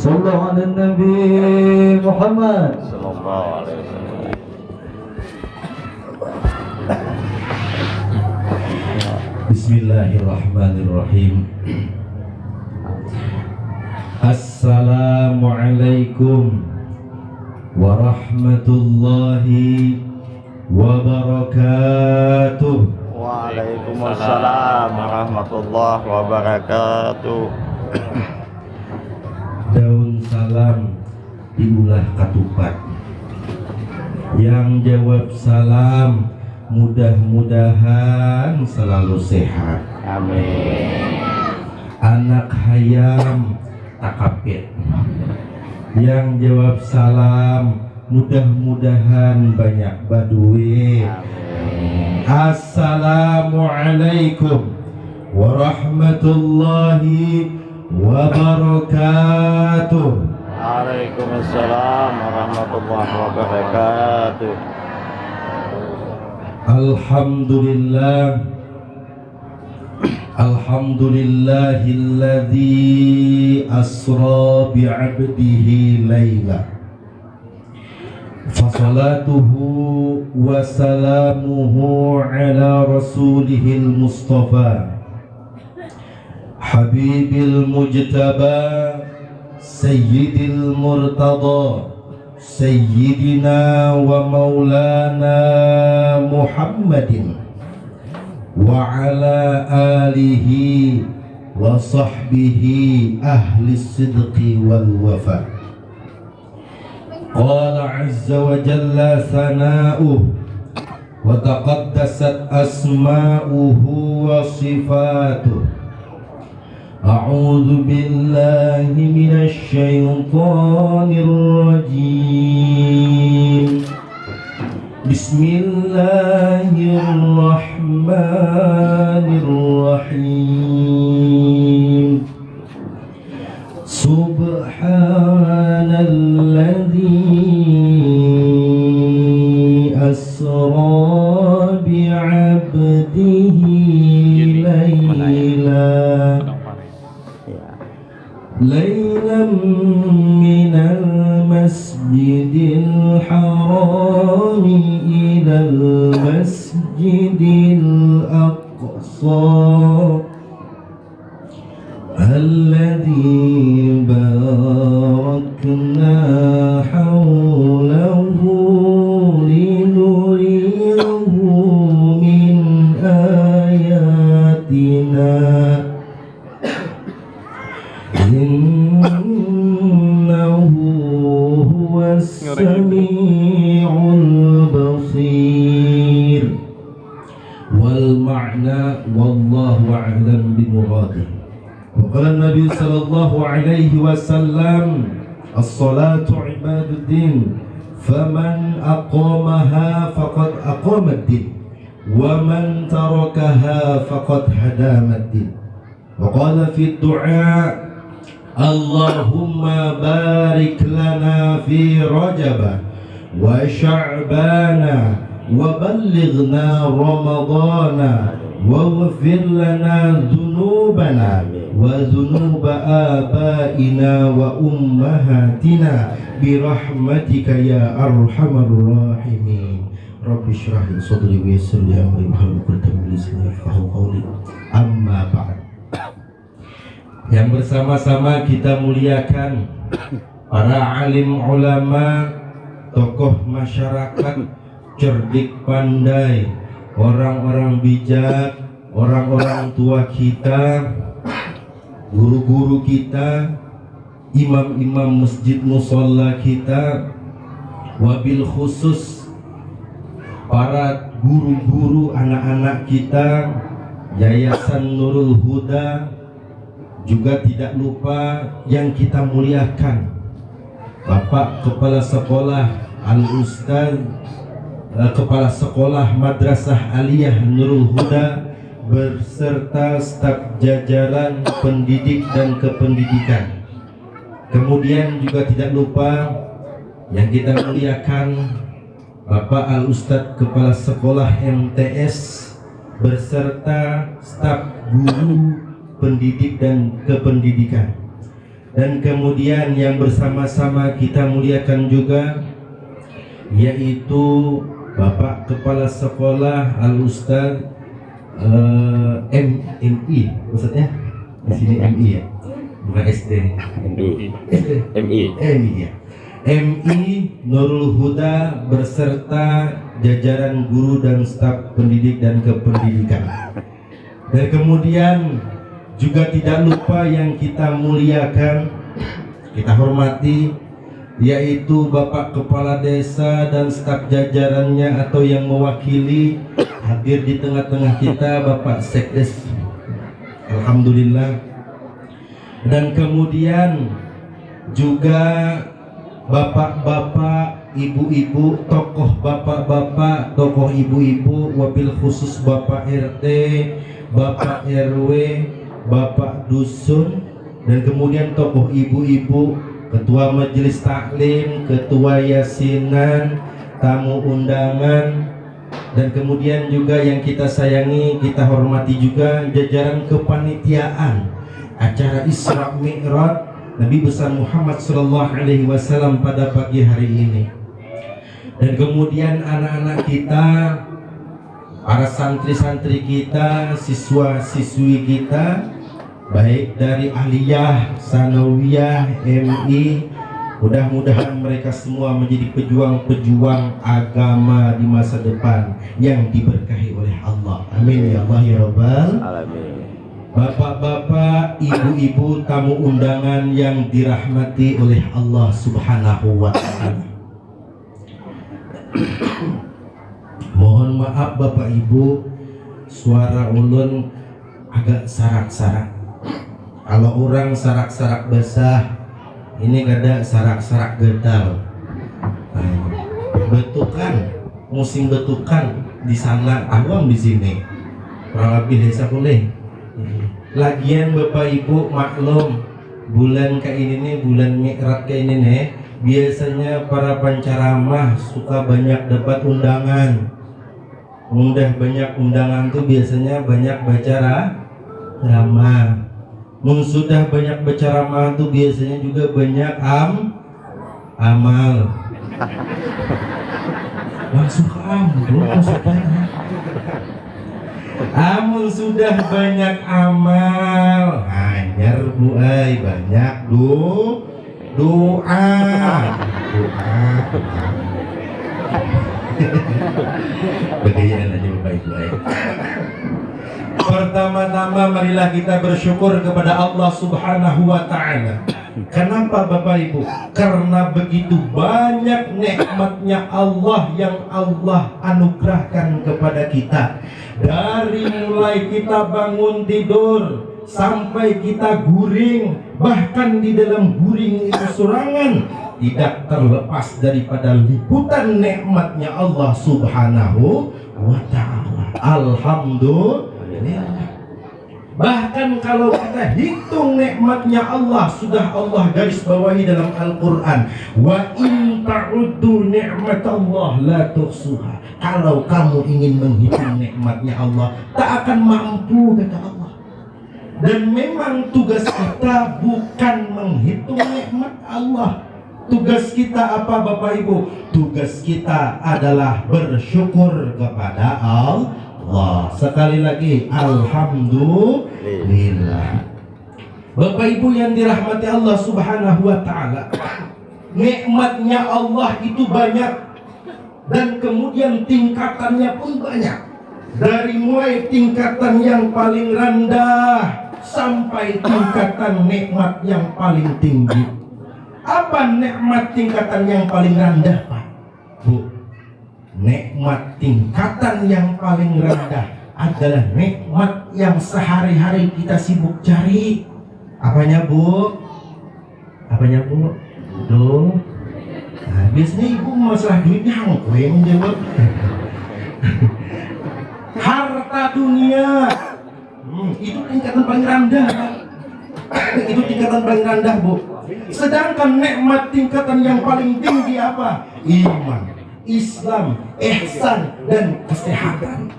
Sallallahu ala Nabi Muhammad. Sallallahu alaihi wasallam. Bismillahirrahmanirrahim. Assalamualaikum warahmatullahi wabarakatuh. Waalaikumsalam warahmatullahi wabarakatuh. Daun salam diulah katupat. Yang jawab salam mudah-mudahan selalu sehat. Amin. Anak hayam takapit. Yang jawab salam mudah-mudahan banyak badui. Assalamualaikum warahmatullahi wabarakatuh. Waalaikumsalam warahmatullahi wabarakatuh. Alhamdulillah. Alhamdulillahilladzi asra bi'abdihi layla. Fasalatuhu wa salamuhu ala rasulihil mustafa Habibil mujtaba Sayyidil murtada Sayyidina wa maulana Muhammadin wa ala alihi wa sahbihi ahli sidqi wal wafa. Qala azza wa jalla sana'uhu wa taqaddasat asma'uhu wa sifatuhu. A'udzu billahi minasy syaithanir rajim. Bismillahirrahmanirrahim. Subhanalladzi asra bi'abdihi laylan minal masjidil haram ilal masjidil aqsa alladzi barakna hawlahu linuriyahu min ayatina. Innahu huwas sami'ul basir. Wal ma'na wallahu a'lam bimuradih. Wa qala Nabi sallallahu alaihi wasallam as-salatu ibaduddin faman aqamaha faqad aqamaddin wa man tarakaha faqad hadamaddin. Wa qala fi du'a Allahumma barik lana fi Rajab wa Sya'bana wa ballighna Ramadana waghfir lana dhunubana wa dhunuba abaina wa ummahatina birahmatika ya arhamar rahimin. Rabbi shrah li sadri wa yassir li amri wahlul 'uqdatam min lisani yafqahu qawli. Amma ba'd. Yang bersama-sama kita muliakan para alim ulama, tokoh masyarakat, cerdik pandai, orang-orang bijak, orang-orang tua kita, guru-guru kita, imam-imam masjid musholla kita, wabil khusus para guru-guru anak-anak kita, Yayasan Nurul Huda. Juga tidak lupa yang kita muliakan Bapak Kepala Sekolah Al-Ustaz, Kepala Sekolah Madrasah Aliyah Nurul Huda berserta staf jajaran pendidik dan kependidikan. Kemudian juga tidak lupa yang kita muliakan Bapak Al-Ustaz Kepala Sekolah MTS berserta staf guru pendidik dan kependidikan. Dan kemudian yang bersama-sama kita muliakan juga yaitu Bapak Kepala Sekolah Al-Ustaz MI, maksudnya di sini MI ya, bukan SD. MI ya. MI Nurul Huda beserta jajaran guru dan staf pendidik dan kependidikan. Dan kemudian juga tidak lupa yang kita muliakan, kita hormati, yaitu Bapak Kepala Desa dan staf jajarannya atau yang mewakili hadir di tengah-tengah kita, Bapak Sekdes. Alhamdulillah. Dan kemudian juga bapak-bapak, ibu-ibu, tokoh bapak-bapak, tokoh ibu-ibu, wabil khusus Bapak RT, Bapak RW, Bapak Dusun, dan kemudian tokoh ibu-ibu, ketua majelis taklim, ketua yasinan, tamu undangan, dan kemudian juga yang kita sayangi, kita hormati juga jajaran kepanitiaan acara Isra Mi'raj Nabi besar Muhammad Sallallahu Alaihi Wasallam pada pagi hari ini. Dan kemudian anak-anak kita, para santri-santri kita, siswa-siswi kita, baik dari Aliyah, Sanawiyah, MI, mudah-mudahan mereka semua menjadi pejuang-pejuang agama di masa depan yang diberkahi oleh Allah. Amin ya Allah ya Rabbal alamin. Bapak-bapak, ibu-ibu, tamu undangan yang dirahmati oleh Allah Subhanahu wa Ta'ala. Mohon maaf Bapak Ibu, suara ulun agak sarak-sarak. Kalau orang sarak-sarak basah, ini kada sarak-sarak getal. Betukan, musim betukan di sana, awam di sini. Kurang lebih desa boleh. Lagian Bapak Ibu maklum, bulan kayak ini nih, bulan Mi'raj kayak ini nih, biasanya para penceramah suka banyak dapat undangan. Banyak undangan tuh biasanya banyak baca ceramah. Sudah banyak baca ceramah tuh biasanya juga banyak amal. Masuk amun sudah banyak amal, hanyar bu ay, banyak doa. Begayaan aja Bapak Ibu ay. Pertama-tama marilah kita bersyukur kepada Allah Subhanahu wa Ta'ala. Kenapa Bapak Ibu? Karena begitu banyak nikmatnya Allah yang Allah anugerahkan kepada kita. Dari mulai kita bangun tidur sampai kita guring, bahkan di dalam guring itu surangan, tidak terlepas daripada liputan nikmatnya Allah Subhanahu wa Ta'ala. Alhamdulillah. Bahkan kalau kita hitung nikmatnya Allah, sudah Allah garis bawahi dalam Al-Quran, wa in ta'uddu ni'matallah la tuhsuha. Kalau kamu ingin menghitung nikmatnya Allah, tak akan mampu, kata Allah. Dan memang tugas kita bukan menghitung nikmat Allah. Tugas kita apa Bapak Ibu? Tugas kita adalah bersyukur kepada Allah. Sekali lagi, alhamdulillah. Bapak Ibu yang dirahmati Allah Subhanahu wa Ta'ala, nikmatnya Allah itu banyak, dan kemudian tingkatannya pun banyak. Dari mulai tingkatan yang paling rendah sampai tingkatan nikmat yang paling tinggi. Apa nikmat tingkatan yang paling rendah, Pak? Bu, nikmat tingkatan yang paling rendah adalah nikmat yang sehari-hari kita sibuk cari. Apanya Bu? Apanya Bu? Tuh. Nah, biasanya ibu masalah duitnya aku yang jawab. Harta dunia, itu tingkatan paling rendah, Pak. Itu tingkatan paling rendah, Bu. Sedangkan nikmat tingkatan yang paling tinggi apa? Iman, Islam, ihsan, dan kesehatan.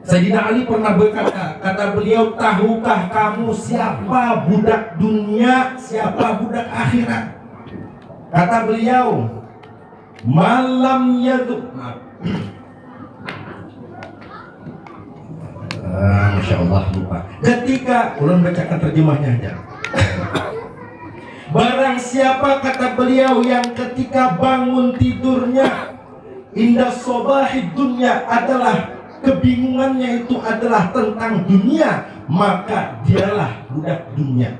Sayyidina Ali pernah berkata, kata beliau, tahukah kamu siapa budak dunia, siapa budak akhirat? Kata beliau, malam yaduk. Masya Allah, lupa. Ketika ulun bacakan terjemahnya aja. Barang siapa, kata beliau, yang ketika bangun tidurnya indah sobahid dunia adalah kebingungannya itu adalah tentang dunia, maka dialah budak dunia.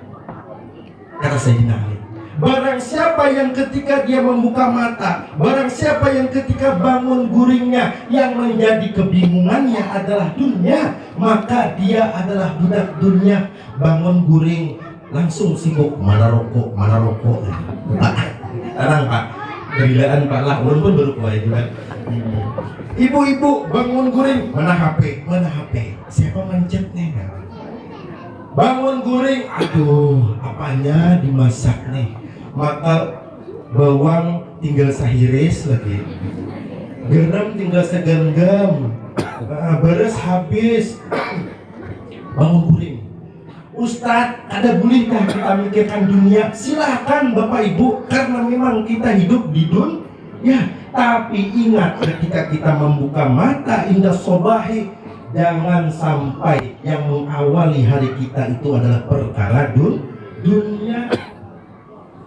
Kata Sayyidina Ali, barang siapa yang ketika dia membuka mata, barang siapa yang ketika bangun guringnya yang menjadi kebingungannya adalah dunia, maka dia adalah budak dunia. Bangun guring langsung sibuk, mana rokok, mana rokok. Tenang Pak, gerilaan Pak lah, ulun pun baru keluar juga. Ibu-ibu bangun guring, mana HP, mana HP, siapa mencetnya? Bangun guring, aduh, apanya dimasak nih? Maka bawang tinggal sehiris lagi, garam tinggal segenggam, beres habis. Bangun guring, Ustadz, ada bolehkah kita mikirkan dunia? Silahkan Bapak Ibu, karena memang kita hidup di dunia. Tapi ingat, ketika kita membuka mata indah sobahi, jangan sampai yang mengawali hari kita itu adalah perkara dunia.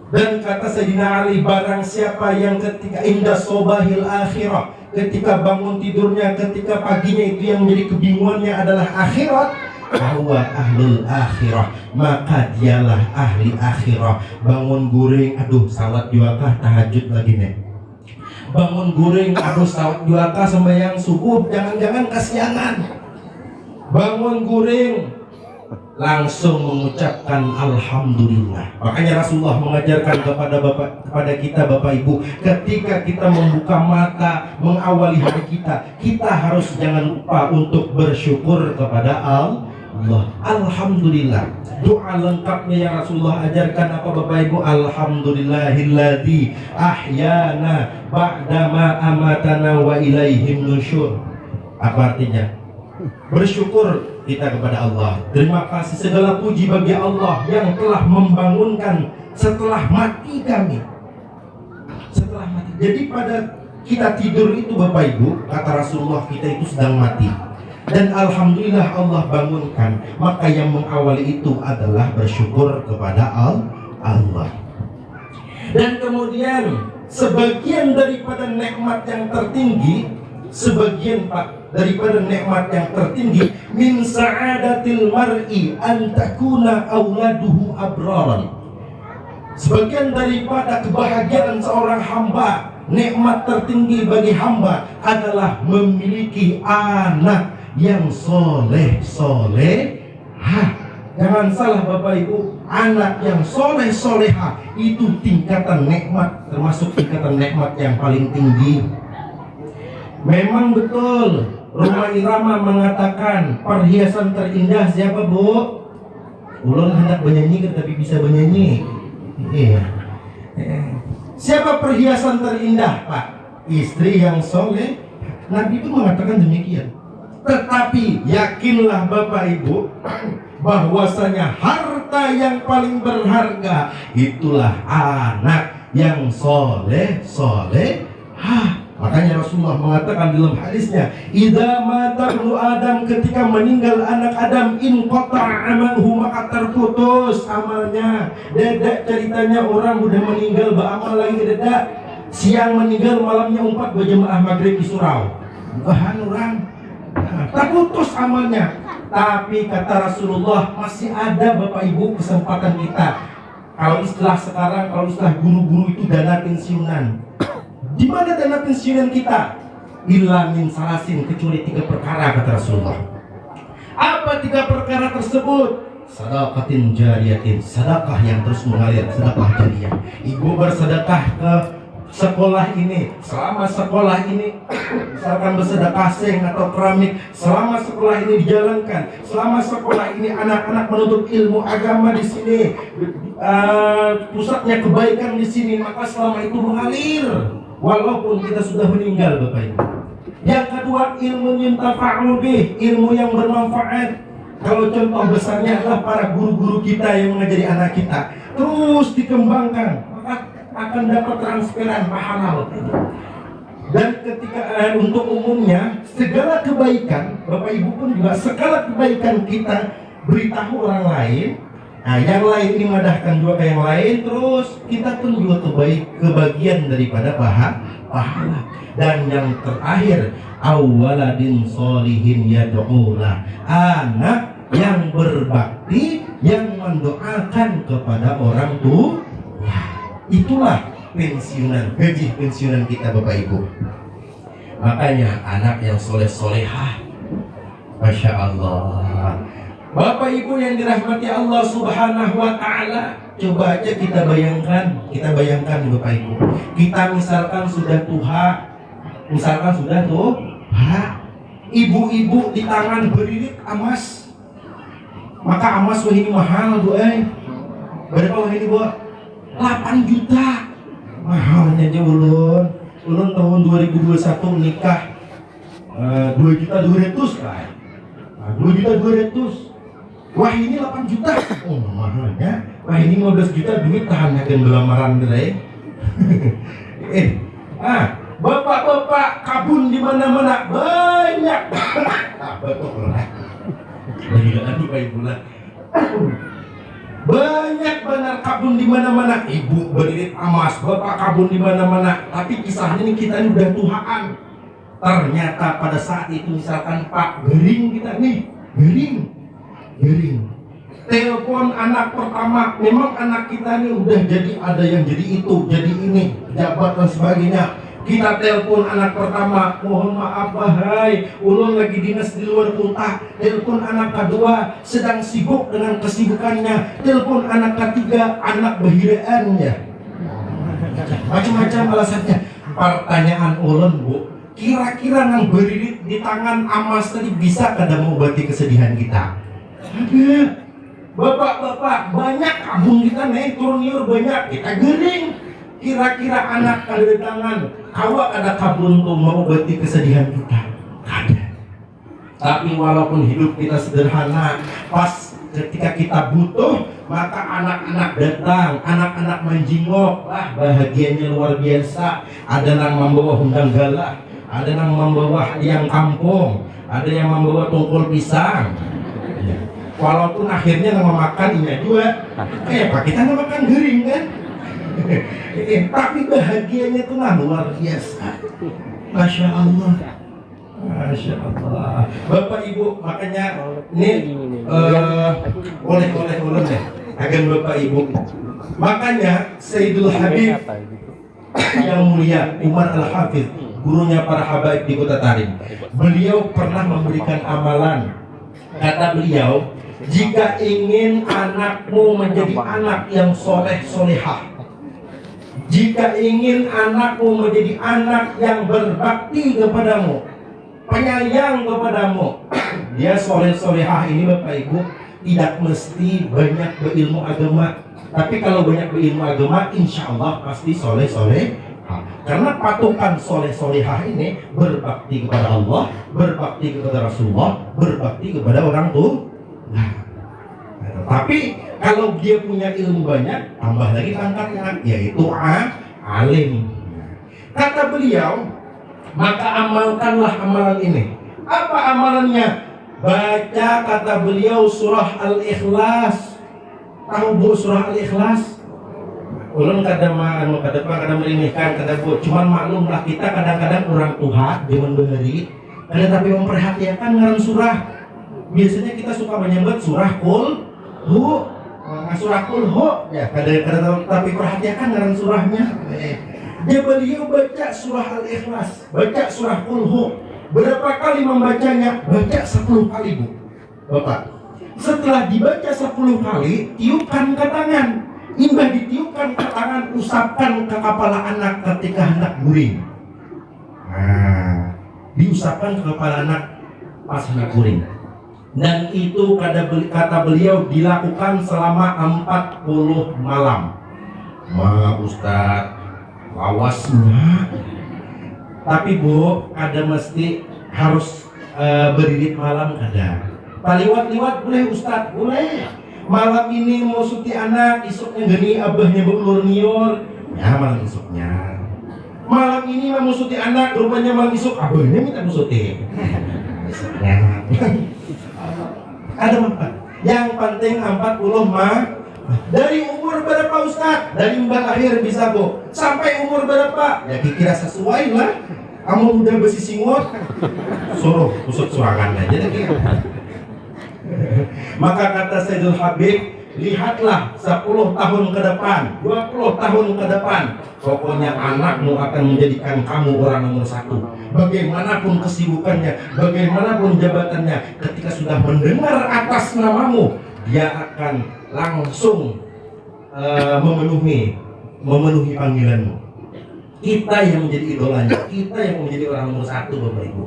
Dan kata Sayyidina Ali, barang siapa yang ketika indah sobahil akhirah, ketika bangun tidurnya, ketika paginya itu yang menjadi kebingungannya adalah akhirat, bahwa ahlul akhirah, maka dialah ahli akhirah. Bangun guring, aduh salat juakah tahajud lagi nih. Bangun guring, aduh salat juakah sembahyang subuh, jangan-jangan kasiangan. Bangun guring, langsung mengucapkan alhamdulillah. Makanya Rasulullah mengajarkan kepada kita Bapak Ibu, ketika kita membuka mata mengawali hari kita, kita harus jangan lupa untuk bersyukur kepada Allah. Alhamdulillah. Doa lengkapnya yang Rasulullah ajarkan apa Bapak Ibu? Alhamdulillahilladzi ahyana ba'dama amatana wa ilaihim nusyur. Apa artinya? Bersyukur kita kepada Allah. Terima kasih, segala puji bagi Allah yang telah membangunkan setelah mati kami. Setelah mati. Jadi pada kita tidur itu Bapak Ibu, kata Rasulullah, kita itu sedang mati. Dan alhamdulillah Allah bangunkan. Maka yang mengawali itu adalah bersyukur kepada Allah. Dan kemudian sebagian daripada nikmat yang tertinggi, sebagian Pak daripada nikmat yang tertinggi, min sa'adatil mar'i an takuna auladuhu abraran. Sebagian daripada kebahagiaan seorang hamba, nikmat tertinggi bagi hamba adalah memiliki anak yang soleh. Jangan salah Bapak Ibu, anak yang soleh-soleha itu tingkatan nikmat, termasuk tingkatan nikmat yang paling tinggi. Memang betul, Roma Irama mengatakan perhiasan terindah siapa Bu? Ulun hendak bernyanyi tapi bisa bernyanyi. Siapa perhiasan terindah Pak? Istri yang soleh. Nabi itu mengatakan demikian. Tetapi yakinlah Bapak Ibu, bahwasanya harta yang paling berharga itulah anak yang soleh. Makanya Rasulullah mengatakan dalam hadisnya, idza mata ibnu Adam, ketika meninggal anak Adam, in qata'a amaluhu, maka terputus amalnya. Dedak ceritanya orang udah meninggal beramal lagi dedak. Siang meninggal, malamnya umpat berjemaah maghrib di surau. Bahan orang terputus amalnya. Tapi kata Rasulullah, masih ada Bapak Ibu kesempatan kita. Kalau istilah sekarang, kalau istilah guru-guru itu dana pensiunan. Di mana dana pensiunan kita? Illa min salasin, kecuali 3 perkara kata Rasulullah. Apa 3 perkara tersebut? Sadaqatin jariyatin, sedekah yang terus mengalir, sedekah jariyah. Ibu bersedekah ke sekolah ini, selama sekolah ini misalkan bersedekah seng atau keramik, selama sekolah ini dijalankan, selama sekolah ini anak-anak menuntut ilmu agama di sini, pusatnya kebaikan di sini, maka selama itu mengalir walaupun kita sudah meninggal Bapak Ibu. Yang kedua, ilmu yuntafa'u bih, ilmu yang bermanfaat. Kalau contoh besarnya adalah para guru-guru kita yang mengajari anak kita, terus dikembangkan, maka akan dapat transferan pahala. Dan ketika untuk umumnya segala kebaikan, Bapak Ibu pun juga segala kebaikan kita beritahu orang lain. Nah, yang lain dimadahkan juga ke yang lain, terus kita pun juga kebagian daripada pahala. Dan yang terakhir, awwaladin solihin yad'ulah, anak yang berbakti yang mendoakan kepada orang tua. Itulah pensiunan, gaji pensiunan kita Bapak Ibu. Makanya anak yang soleh-solehah, Masya Allah. Bapak Ibu yang dirahmati Allah Subhanahu wa Ta'ala, coba aja kita bayangkan Bapak Ibu, kita misalkan sudah tua, ibu-ibu di tangan beririt emas, maka emas wah ini mahal Bu. Berapa wah ini Bu? 8 juta. Mahalnya aja ulun tahun 2021 nikah 2.200.000 kan. 2.200.000. Wah ini 8 juta. Oh mahalnya. Wah ini 15 juta duit tahan akan belamaran deh. Bapak-bapak kabun di mana-mana banyak. Betul lah. Banyak benar kabun di mana-mana. Ibu beririt emas, bapak kabun di mana-mana. Tapi kisahnya ini kita ini udah tuhaan. Ternyata pada saat itu misalkan Pak gering kita nih, gering. Telepon anak pertama, memang anak kita ini udah jadi ada yang jadi itu, jadi ini, jabat dan sebagainya. Kita telepon anak pertama, mohon maaf bahai, ulun lagi dinas di luar kota. Telepon anak kedua, sedang sibuk dengan kesibukannya. Telepon anak ketiga, anak bahiraannya. Macam-macam alasannya. Pertanyaan ulun Bu, kira-kira nang beririt di tangan emas tadi bisa kada mengobati kesedihan kita? Ada. Bapak-bapak banyak kabung kita nih, turun liur banyak, kita gering. Kira-kira anak kada tangan, awak ada kabun tuh mau obati kesedihan kita? Ada. Tapi walaupun hidup kita sederhana, pas ketika kita butuh, maka anak-anak datang, anak-anak menjingok, wah bahagianya luar biasa. Ada yang membawa hundang galah, ada yang membawa yang kampung, ada yang membawa tungkul pisang. Walaupun akhirnya memakan ini juga, Pak kita makan gering kan? Tapi bahagianya itu luar biasa. Masya Allah. Masya Allah. Bapak Ibu, makanya ini oleh ulun deh, agan Bapak Ibu. Makanya Sayyidul Habib yang mulia Umar Al-Hafiz, gurunya para habaib di Kota Tarim, beliau pernah memberikan amalan. Kata beliau, jika ingin anakmu menjadi anak yang soleh-solehah, jika ingin anakmu menjadi anak yang berbakti kepadamu, penyayang kepadamu, dia soleh-solehah ini Bapak Ibu tidak mesti banyak berilmu agama. Tapi kalau banyak berilmu agama, insya Allah pasti soleh-soleh. Karena patokan soleh-solehah ini berbakti kepada Allah, berbakti kepada Rasulullah, berbakti kepada orang tua. Tapi kalau dia punya ilmu banyak, tambah lagi pangkatnya, yaitu alim. Kata beliau, maka amalkanlah amalan ini. Apa amalannya? Baca, kata beliau, surah Al-Ikhlas. Tahu Bu surah Al-Ikhlas? Ulun kadang meringihkan, kadang cuman maklumlah kita kadang-kadang orang tua zaman bahari, kadang tapi memperhatikan ngaran surah. Biasanya kita suka menyebut surah Qul Hu, surah Qul Hu, ya kadang-kadang tapi perhatikan ngaran surahnya. Dia beliau baca surah Al-Ikhlas, baca surah Qul Hu. Berapa kali membacanya? Baca 10 kali Bu, Bapak. Setelah dibaca 10 kali, tiupkan ke tangan. Imbah ditiupkan ke tangan, usapkan ke kepala anak ketika hendak guring. Diusapkan ke kepala anak pas hendak guring. Dan itu kata beliau dilakukan selama 40 malam. Ma Ustaz, lawasnya Tapi Bu, ada mesti harus beririt malam ada. Paliwat-liwat boleh Ustadz, boleh. Malam ini mau suti anak, isuknya geni abahnya beulur nior, ya malam isuknya. Malam ini mau suti anak, rupanya malam isuk abahnya minta suti. Isuknya. Ada apa? Yang penting 40 mah. Dari umur berapa Ustadz? Dari mbak lahir bisa Bu. Sampai umur berapa? Ya kira sesuai lah. Kamu udah besi singot, suruh usut surangan aja deh. Maka kata Sayyidul Habib, lihatlah 10 tahun ke depan, 20 tahun ke depan, pokoknya anakmu akan menjadikan kamu orang nomor 1. Bagaimanapun kesibukannya, bagaimanapun jabatannya, ketika sudah mendengar atas namamu, dia akan langsung memenuhi panggilanmu. Kita yang menjadi idolanya, kita yang menjadi orang nomor 1 Bapak Ibu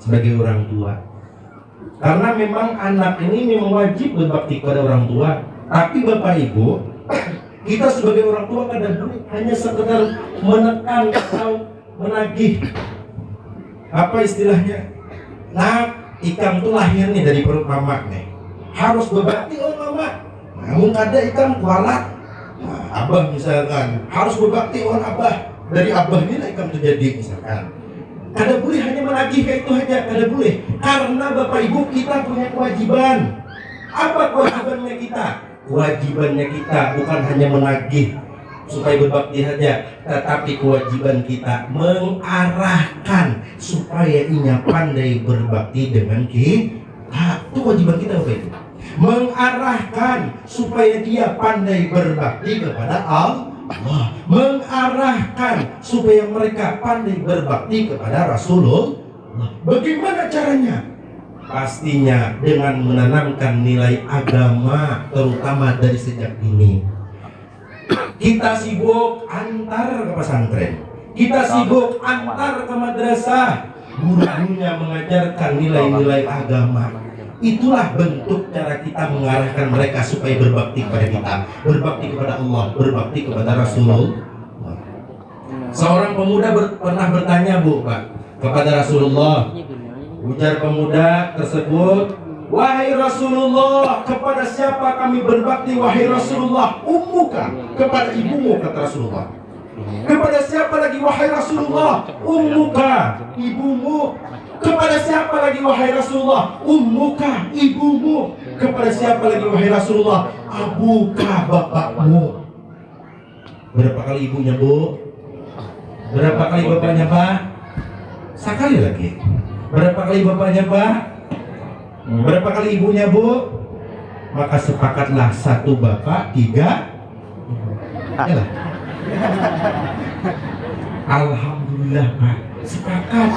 sebagai orang tua. Karena memang anak ini memang wajib berbakti kepada orang tua. Tapi Bapak Ibu, kita sebagai orang tua kadang hanya sekedar menekan atau menagih. Apa istilahnya? Nah, ikan tuh lahir nih dari perut mama nih. Harus berbakti oleh mama. Namun ada ikan kualat. Nah, abah misalkan harus berbakti oleh abah. Dari abah ini lah ikan terjadi misalkan. Kada boleh hanya menagih kayak itu aja, kada boleh. Karena Bapak Ibu kita punya kewajiban. Apa kewajibannya kita? Kewajibannya kita bukan hanya menagih supaya berbakti saja, tetapi kewajiban kita mengarahkan supaya ia pandai berbakti dengan kita. Itu kewajiban kita Bapak Ibu. Mengarahkan supaya dia pandai berbakti kepada Allah. Mengarahkan supaya mereka pandai berbakti kepada Rasulullah. Bagaimana caranya? Pastinya dengan menanamkan nilai agama, terutama dari sejak dini. Kita sibuk antar ke pesantren, kita sibuk antar ke madrasah, guru-gurunya mengajarkan nilai-nilai agama. Itulah bentuk cara kita mengarahkan mereka supaya berbakti kepada kita, berbakti kepada Allah, berbakti kepada Rasulullah. Seorang pemuda pernah bertanya Bu Pak kepada Rasulullah. Ujar pemuda tersebut, wahai Rasulullah, kepada siapa kami berbakti wahai Rasulullah? Ummuka, kepada ibumu kata Rasulullah. Kepada siapa lagi wahai Rasulullah? Ummuka, ibumu. Kepada siapa lagi wahai Rasulullah? Ummuka, ibumu. Kepada siapa lagi wahai Rasulullah? Abuka, bapakmu. Berapa kali ibunya Bu? Berapa kali bapaknya Pak? Sekali lagi. Berapa kali bapaknya Pak? Berapa kali ibunya Bu? Maka sepakatlah 1 bapak 3. Yalah. Alhamdulillah Pak, sepakat.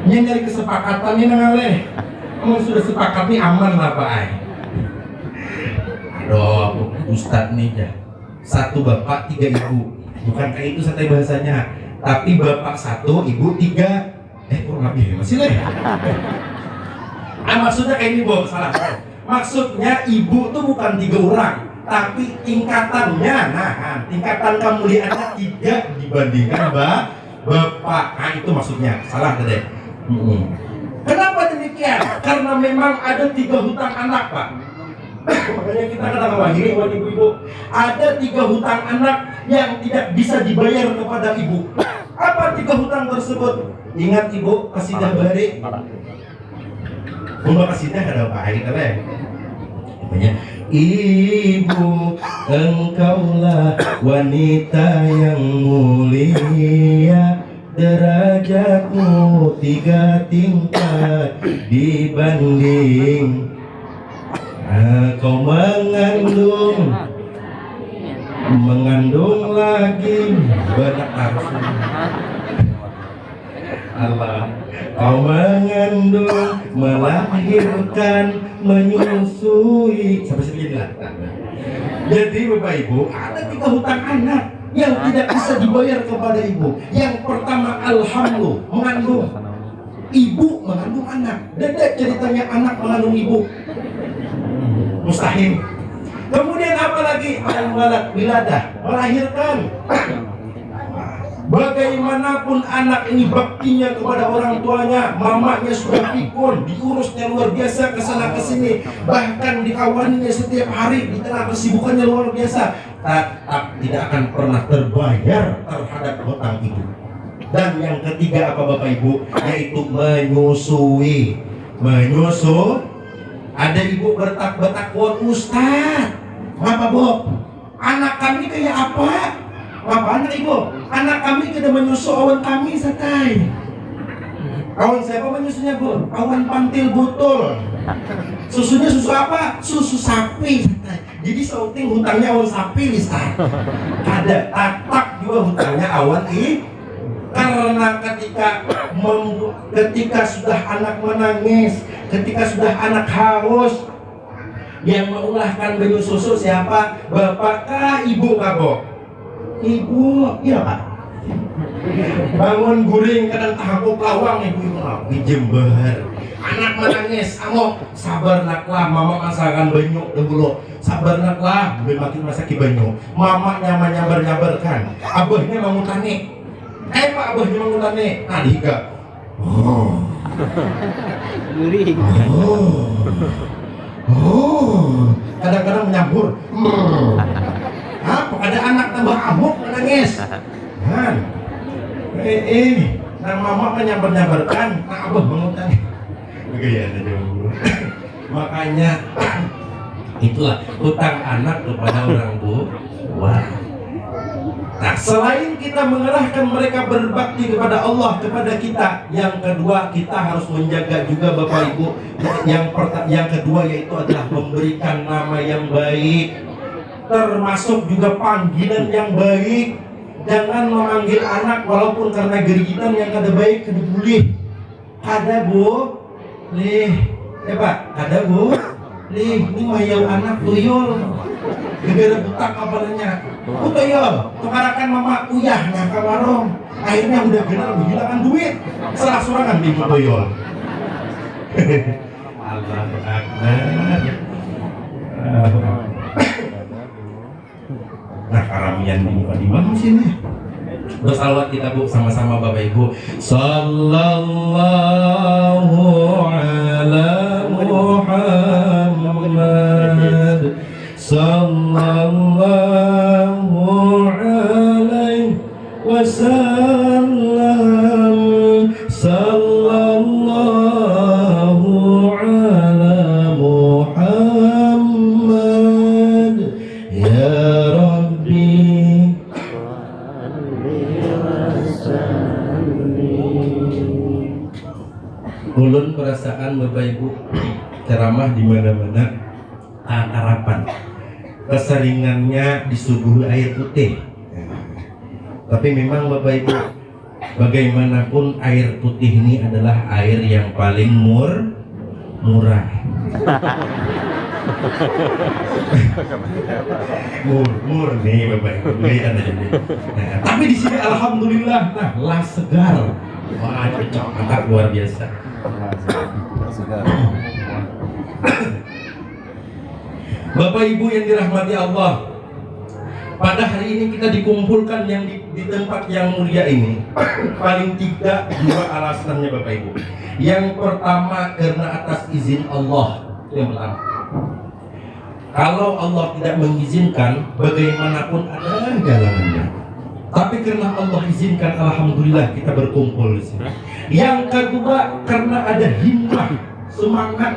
Ini nyari kesepakatan ini ngaleh. Kamu sudah sepakat nih aman lah Pak. Aduh, Ustadz nih ya. 1 bapak 3 ibu. Bukan kayak itu santai bahasanya. Tapi bapak 1, ibu 3. Kurang lebih masih lah. Maksudnya kayak ini Bu, salah. Maksudnya ibu tuh bukan 3 orang, tapi tingkatannya. Nah, tingkatan kemuliaannya 3 dibandingkan bapak. Nah, itu maksudnya. Salah tadi. Kenapa demikian? Karena memang ada 3 hutang anak Pak. Makanya kita kata wahai ibu-ibu, ada 3 hutang anak yang tidak bisa dibayar kepada ibu. Apa 3 hutang tersebut? Ingat ibu, kasidah bari. Umba kasidah ada apa kita lah. Ibu, engkaulah wanita yang mulia, derajatmu 3 tingkat dibanding kau mengandung lagi benar Allah. Kau mengandung, melahirkan, menyusui sampai sini lah. Jadi Bapak Ibu, ada 3 hutang anak yang tidak bisa dibayar kepada ibu. Yang pertama, alhamdulillah, mengandung. Ibu mengandung anak. Dedek ceritanya anak mengandung ibu. Mustahil. Kemudian apa lagi? Al-walad, wiladah, melahirkan. Bagaimanapun anak ini baktinya kepada orang tuanya, mamanya sudah pikun, diurusnya luar biasa kesana kesini, bahkan dikawaninya setiap hari di tengah kesibukannya luar biasa, tetap tidak akan pernah terbayar terhadap hutang ibu. Dan yang ketiga apa Bapak Ibu? Yaitu menyusui. Ada ibu bertak-bertak, Ustaz, Bapak Bob, anak kami kayak apa? Apa anak ibu? Anak kami tidak menyusu awan kami, satai. Awan siapa menyusunya bu? Awan pantil butul. Susunya susu apa? Susu sapi, satai. Jadi sauting hutangnya awan sapi, Ustaz. Ada tatak juga hutangnya awan karena ketika sudah anak menangis, ketika sudah anak haus, yang mengulahkan banyu susu siapa? Bapak kah, ibu kah, Bo? Ibu, iya Pak. Bangun guring kadang tahapuk lawang ibu di jember. Anak menangis, amok sabar naklah, mama masakan banyu dulu. Sabar naklah, makin masaki banyu. Mama nyabar-nyabarkan. Abahnya mangutane. Pak abahnya mangutane. Adika. Guring. Kadang-kadang menyambur. Apa ada anak tambah amuk menangis kan? Nang mama menyambar-nyambarkan, nah abah mengutan begaya ada dulu. Makanya itulah hutang anak kepada orang tua. Nah, selain kita mengerahkan mereka berbakti kepada Allah, kepada kita, yang kedua kita harus menjaga juga Bapak Ibu. Yang kedua yaitu adalah memberikan nama yang baik, termasuk juga panggilan yang baik. Jangan memanggil anak walaupun karena gerigitan yang kada baik, kada boleh. Kada bu, Pak, kada bu, ini mayau anak tuyul. Gegara butak kabarnya. Tuyul, tukarakan mama uyahnya ke warung. Akhirnya udah benar menghilangkan duit. Salah surangan ibu tuyul. Allahu Akbar. Nah, karamian di mana sini? Bersalawat kita bu sama-sama Bapak Ibu. Sallallahu ala Muhammad. Sallallahu alaihi wasallam. Sallallahu ala Muhammad. Ya ulun perasaan Bapak Ibu ceramah di mana-mana harapan keseringannya disuguhi air putih. Tapi memang Bapak Ibu, bagaimanapun air putih ini adalah air yang paling murah. Nih Bapak Ibu, lihat aja nih. Nah, tapi di sini alhamdulillah, lah segar. Wah, cocok, mantap, luar biasa. Bapak Ibu yang dirahmati Allah, pada hari ini kita dikumpulkan yang di tempat yang mulia ini. Paling tidak dua alasannya Bapak Ibu. Yang pertama karena atas izin Allah. Itu yang pertama. Kalau Allah tidak mengizinkan, bagaimanapun ada jalannya. Tapi karena Allah izinkan, alhamdulillah kita berkumpul di sini. Yang kedua karena ada himmah, semangat.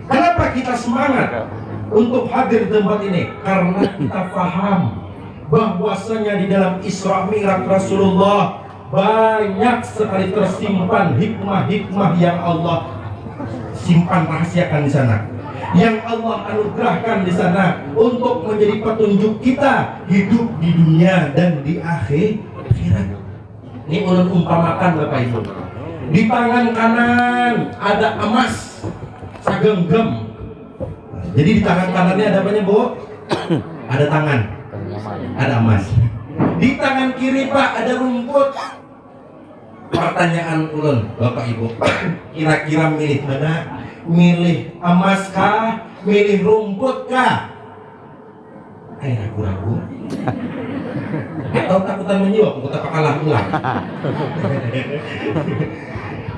Kenapa kita semangat untuk hadir di tempat ini? Karena kita paham bahwasanya di dalam Isra Mi'raj Rasulullah banyak sekali tersimpan hikmah-hikmah yang Allah simpan rahasiakan di sana, yang Allah anugerahkan di sana untuk menjadi petunjuk kita hidup di dunia dan di akhirat. Ini ulun umpamakan Bapak Ibu. Di tangan kanan ada emas sagenggam. Jadi di tangan kanannya ada apanya Bu? Ada tangan, ada emas. Di tangan kiri Pak ada rumput. Pertanyaan ulun Bapak Ibu, kira-kira milih mana? Milih emas kah? Milih rumput kah? Ragu-ragu. Atau takutan menyiok, kita pakalah ulang.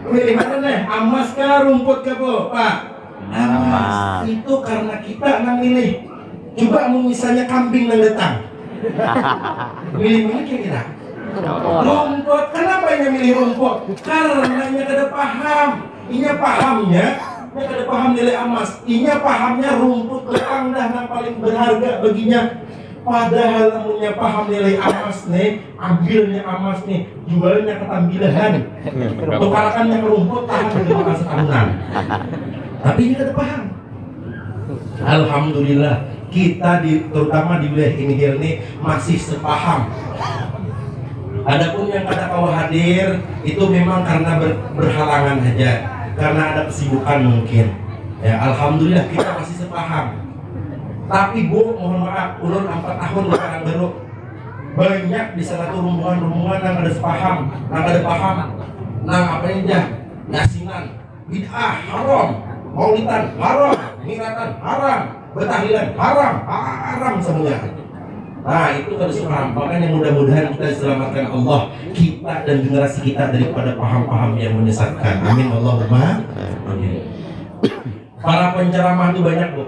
Milih mana nih? Amas kah rumput kah po, Pak? Amas. Itu karena kita nang milih. Coba mau misalnya kambing nang datang. Milih mana kira-kira? Rumput. Kenapa ini milih rumput? Karena ini kada paham. Inya pahamnya, ini kada paham nilai amas. Inya pahamnya rumput lekang dah yang paling berharga baginya. Padahal namunnya paham nilai amas nih, ambilnya amas nih, jualnya ketambilahan. Tukarakannya ke rumput tahan dengan setahunan. Tapi ini kada paham. Alhamdulillah kita terutama di wilayah ini masih sepaham. Adapun yang kada kau hadir itu memang karena berhalangan aja, karena ada kesibukan mungkin. Ya alhamdulillah kita masih sepaham. Tapi Bu, mohon maaf, ulun 4 tahun sekarang baru banyak di sana tuh rombongan-rombongan yang ada sepaham, yang ada paham, nang apa ini dah, yasinan, bid'ah haram, maulidan haram, miratan haram, betahlilan haram semuanya. Nah itu harus paham. Makanya mudah-mudahan kita diselamatkan Allah, kita dan generasi kita daripada paham-paham yang menyesatkan. Amin Allahumma amin. Para penceramah itu banyak Bu.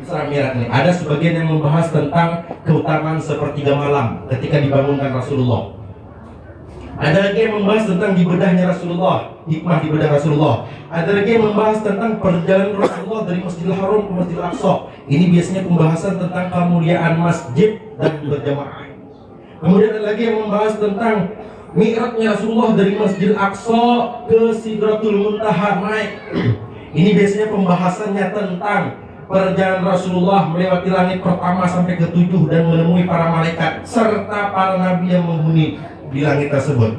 Isra Mi'raj nih. Ada sebagian yang membahas tentang keutamaan sepertiga malam ketika dibangunkan Rasulullah. Ada lagi yang membahas tentang dibedahnya Rasulullah, hikmah dibedah Rasulullah. Ada lagi yang membahas tentang perjalanan Rasulullah dari Masjidil Haram ke Masjidil Aqsa. Ini biasanya pembahasan tentang kemuliaan masjid dan berjamaah. Kemudian ada lagi yang membahas tentang mi'rajnya Rasulullah dari Masjidil Aqsa ke Sidratul Muntaha naik. Ini biasanya pembahasannya tentang perjalanan Rasulullah melewati langit pertama sampai ke-7 dan menemui para malaikat serta para nabi yang menghuni di langit tersebut.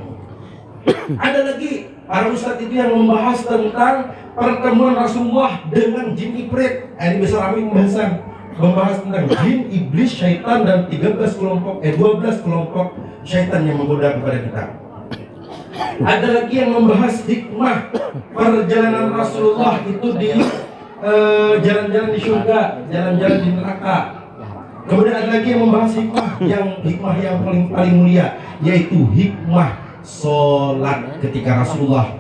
Ada lagi para ustadz itu yang membahas tentang pertemuan Rasulullah dengan jin Ifrit. Ini besar kami membahas tentang jin, iblis, syaitan dan 12 kelompok syaitan yang menggoda kepada kita. Ada lagi yang membahas hikmah perjalanan Rasulullah itu di jalan-jalan di surga, jalan-jalan di neraka. Kemudian ada lagi yang membahas hikmah yang paling mulia, yaitu hikmah sholat ketika Rasulullah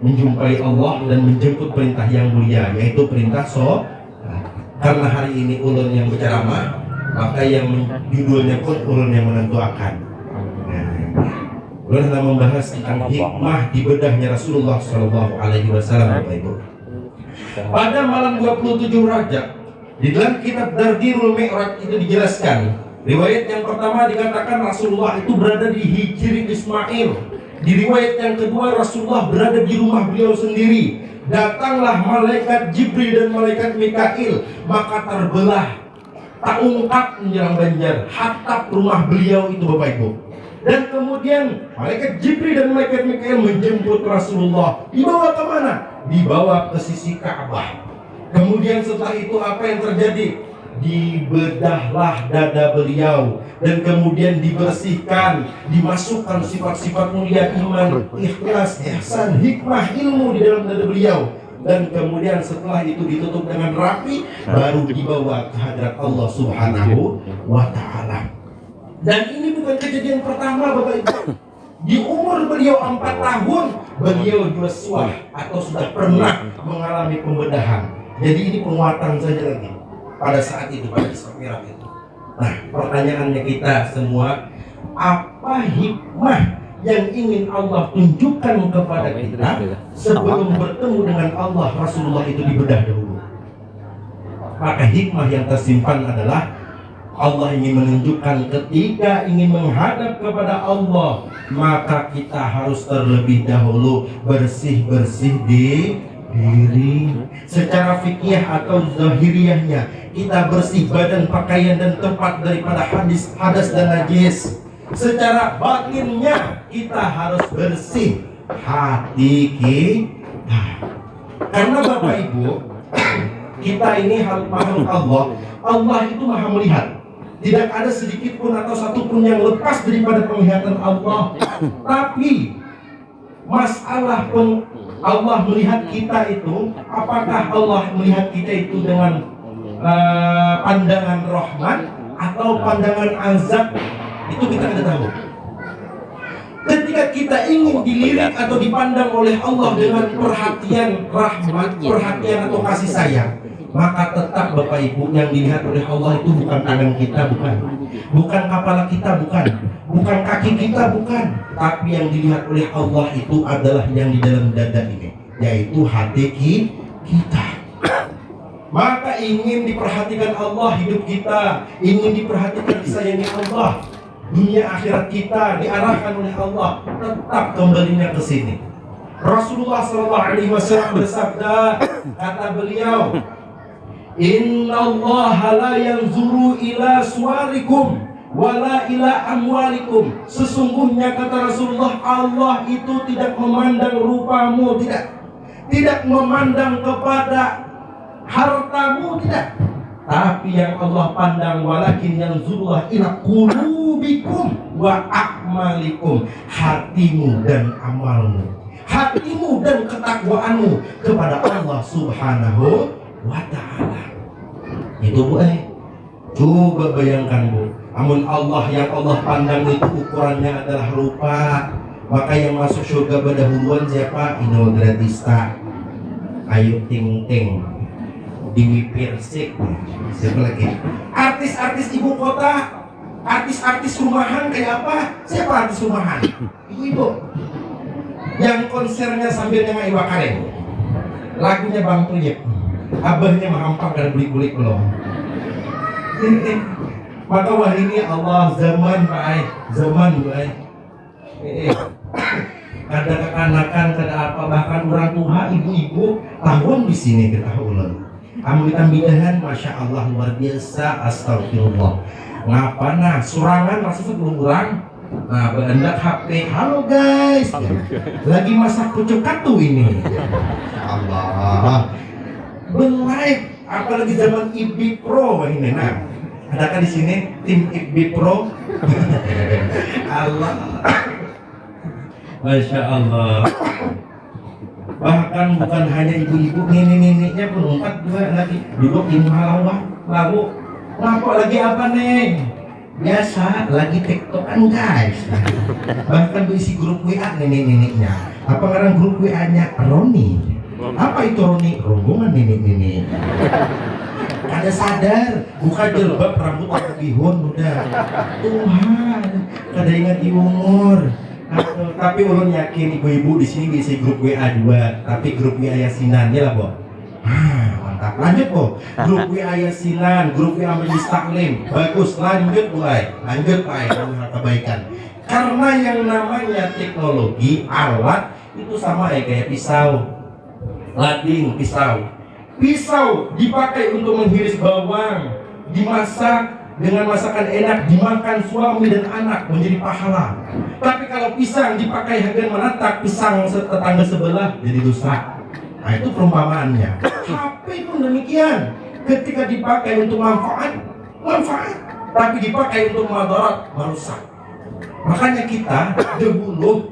menjumpai Allah dan menjemput perintah yang mulia, yaitu perintah sholat. Karena hari ini ulun yang berceramah, maka yang judulnya pun ulun yang menentukan. Ulun sedang membahas tentang hikmah di bedahnya Rasulullah Shallallahu Alaihi Wasallam, Bapak Ibu. Pada malam 27 Rajab di dalam kitab Dardirul Mi'raj itu dijelaskan, riwayat yang pertama dikatakan Rasulullah itu berada di Hijri Ismail. Di riwayat yang kedua Rasulullah berada di rumah beliau sendiri. Datanglah malaikat Jibril dan malaikat Mikail, maka terbelah tak ungkap menjelang banjar hatap rumah beliau itu, Bapak Ibu. Dan kemudian malaikat Jibril dan malaikat Mikail menjemput Rasulullah. Dibawa ke mana? Dibawa ke sisi Ka'bah. Kemudian setelah itu apa yang terjadi? Dibedahlah dada beliau dan kemudian dibersihkan, dimasukkan sifat-sifat mulia iman, ikhlas, ihsan, hikmah, ilmu di dalam dada beliau. Dan kemudian setelah itu ditutup dengan rapi, baru dibawa ke hadirat Allah Subhanahu wa Ta'ala. Dan ini bukan kejadian pertama, Bapak Ibu. Di umur beliau 4 tahun, beliau juga atau sudah pernah mengalami pembedahan. Jadi ini penguatan saja lagi pada saat itu, pada Isra Mi'raj itu. Nah, pertanyaannya kita semua, apa hikmah yang ingin Allah tunjukkan kepada kita sebelum bertemu dengan Allah? Rasulullah itu dibedah dahulu. Maka hikmah yang tersimpan adalah Allah ingin menunjukkan ketika ingin menghadap kepada Allah, maka kita harus terlebih dahulu bersih-bersih di diri. Secara fikih atau zahiriyahnya, kita bersih badan, pakaian dan tempat daripada hadas dan najis. Secara batinnya, kita harus bersih hati kita. Karena Bapak Ibu, kita ini makhluk Allah. Allah itu maha melihat. Tidak ada sedikit pun atau satu pun yang lepas daripada penglihatan Allah. Tapi masalah Allah melihat kita itu, apakah Allah melihat kita itu dengan pandangan rahmat atau pandangan azab, itu kita tidak tahu. Ketika kita ingin dilirik atau dipandang oleh Allah dengan perhatian rahmat, perhatian atau kasih sayang, maka tetap Bapak Ibu yang dilihat oleh Allah itu bukan tangan kita, bukan kepala kita, bukan kaki kita, bukan, tapi yang dilihat oleh Allah itu adalah yang di dalam dada ini, yaitu hati kita. Maka ingin diperhatikan Allah hidup kita, ingin diperhatikan disayangi Allah, dunia akhirat kita diarahkan oleh Allah, tetap kembalinya ke sini. Rasulullah SAW bersabda, kata beliau, Innallaha la yanzuru ila suwarikum wala ila amwalikum. Sesungguhnya kata Rasulullah, Allah itu tidak memandang rupamu, tidak memandang kepada hartamu, tidak. Tapi yang Allah pandang, walakin yanzurullah ila qulubikum wa a'malikum, hatimu dan amalmu, hatimu dan ketakwaanmu kepada Allah Subhanahu wa ta'ala. Itu Bu, coba bayangkan Bu, amun Allah yang Allah pandang itu ukurannya adalah rupa, maka yang masuk surga berdahuluan siapa? Inul Daratista, Ayu Ting Ting, Dewi Persik, siapa lagi? Artis-artis ibu kota, artis-artis rumahan kayak apa? Siapa artis rumahan? Ibu-ibu yang konsernya sambil nyanyi Iwa Karen, lagunya Bang Tuyep, abahnya mahampang dan bulik-bulik belum. Maka wah ini Allah zaman Pak, zaman Bu. Kada kekanakan, kada apa, bahkan orang tua, ibu-ibu tahun di sini kita ulang. Amun tambahan, masya Allah luar biasa, astagfirullah. Ngapa nah surangan maksudnya belum kurang. Nah berendak HP, halo guys, lagi masak pucuk katu ini. Allah, berlive, apalagi zaman IB Pro ini. Nah, adakah di sini tim IB Pro? Allah, masya Allah. Bahkan bukan hanya ibu-ibu, nenek-neneknya pun dua lagi duduk di muhalawah, lalu ngapa lagi apa neng? Biasa lagi tiktokan guys. Bahkan berisi grup WA nenek-neneknya. Apa ngarang grup WA-nya? Roni. Apa itu Roni? Rombongan nenek-nenek. Ada sadar, buka jilbab, rambut aku bihun udah. Tuhan, kada ingat di umur. Tapi ulun yakin ibu-ibu di sini bisa grup WA 2, tapi grup WA Yasinan ya lah Bu. Mantap. Lanjut Bu. Grup WA Yasinan, grup WA Majelis Taklim. Bagus, lanjut mulai. Lanjut Pak, kebaikan. Karena yang namanya teknologi, alat itu sama kayak pisau. Lading, pisau. Pisau dipakai untuk menghiris bawang, dimasak dengan masakan enak, dimakan suami dan anak menjadi pahala. Tapi kalau pisang dipakai hagan menatak pisang tetangga sebelah jadi dosa. Nah itu perumpamaannya. HP pun demikian. Ketika dipakai untuk manfaat, tapi dipakai untuk madarat, merusak. Makanya kita dahulu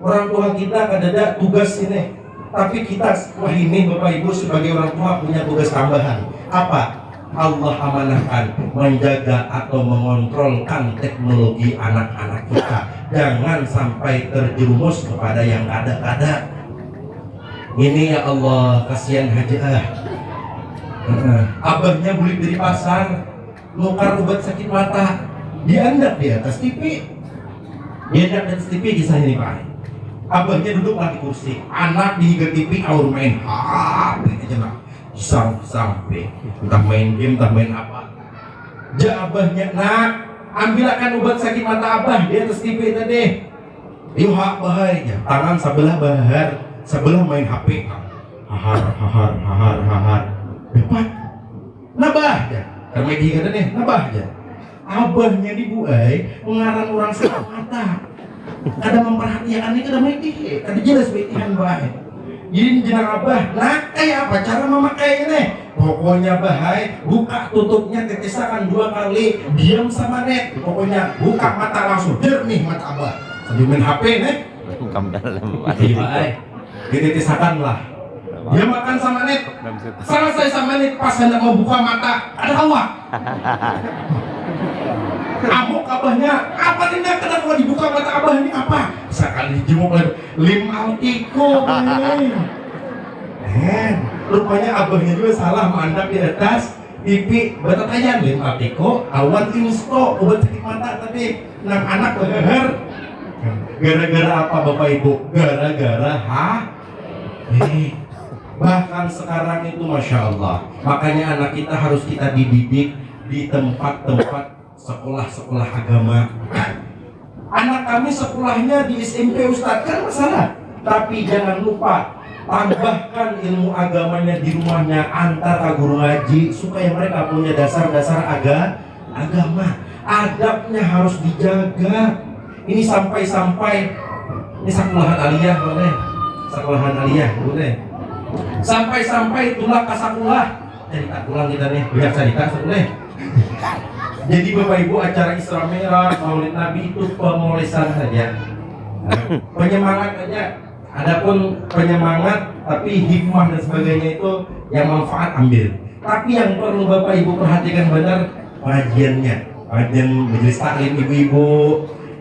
orang tua kita kadang tugas ini, tapi kita wah ini Bapak Ibu sebagai orang tua punya tugas tambahan. Apa? Allah amanahkan menjaga atau mengontrolkan teknologi anak-anak kita. Jangan sampai terjerumus kepada yang kada-kada. Ini ya Allah, kasihan Hajah. Abahnya beli dari pasar, nukar obat sakit mata, diandap di atas TV. Diandap di atas TV kisahnya nih Pak. Abahnya duduk di kursi, anak dihiga TV, aur main HP aja nak. Sampai entah main game, entah main apa. Abahnya, nak, ambilkan obat sakit mata abah di atas TV tadi. Yuk hak bahaya, tangan sebelah bahar, sebelah main HP. Hahar. Dapat, nabah aja. Karena dia kata nih, nabah aja. Abahnya dibuai, mengarang orang sakit mata. Kada memperhatikan ini, kada main dia, kada jelas betihan bahaya. Jadi jenang abah, nah kayak apa cara memakai ini? Pokoknya bahai, buka tutupnya titisakan 2 kali, diam sama net. Pokoknya buka mata langsung, jernih mata abah. Sambil main HP nih. Iya bahai, dititisakan lah. Dia makan sama net, selesai sama net, pas hendak mau buka mata, ada awak. Amuk abahnya, apa tindak kenapa dibuka mata abah ini apa? kali dijemuk lim altiko rupanya abahnya juga salah mandap di atas pipi betul aja lim altiko awan insto obat sakit mata tapi anak leher gara-gara apa Bapak Ibu? Gara-gara bahkan sekarang itu Masya Allah, makanya anak kita harus kita dididik di tempat-tempat sekolah-sekolah agama. Anak kami sekolahnya di SMP Ustadz, kan masalah, tapi jangan lupa tambahkan ilmu agamanya di rumahnya antar guru ngaji supaya mereka punya dasar-dasar agama. Adabnya harus dijaga. Ini sampai-sampai ini sekolahan aliyah boleh, sekolahan aliyah boleh. Sampai-sampai tulak kasakulah. Cerita pulang kita nih, biar cerita boleh. Jadi Bapak Ibu, acara Isra Mi'raj Maulid Nabi itu pemolesan saja, penyemangat saja. Adapun penyemangat tapi hikmah dan sebagainya itu yang manfaat ambil. Tapi yang perlu Bapak Ibu perhatikan benar pengajiannya, pengajian majelis taklim ibu-ibu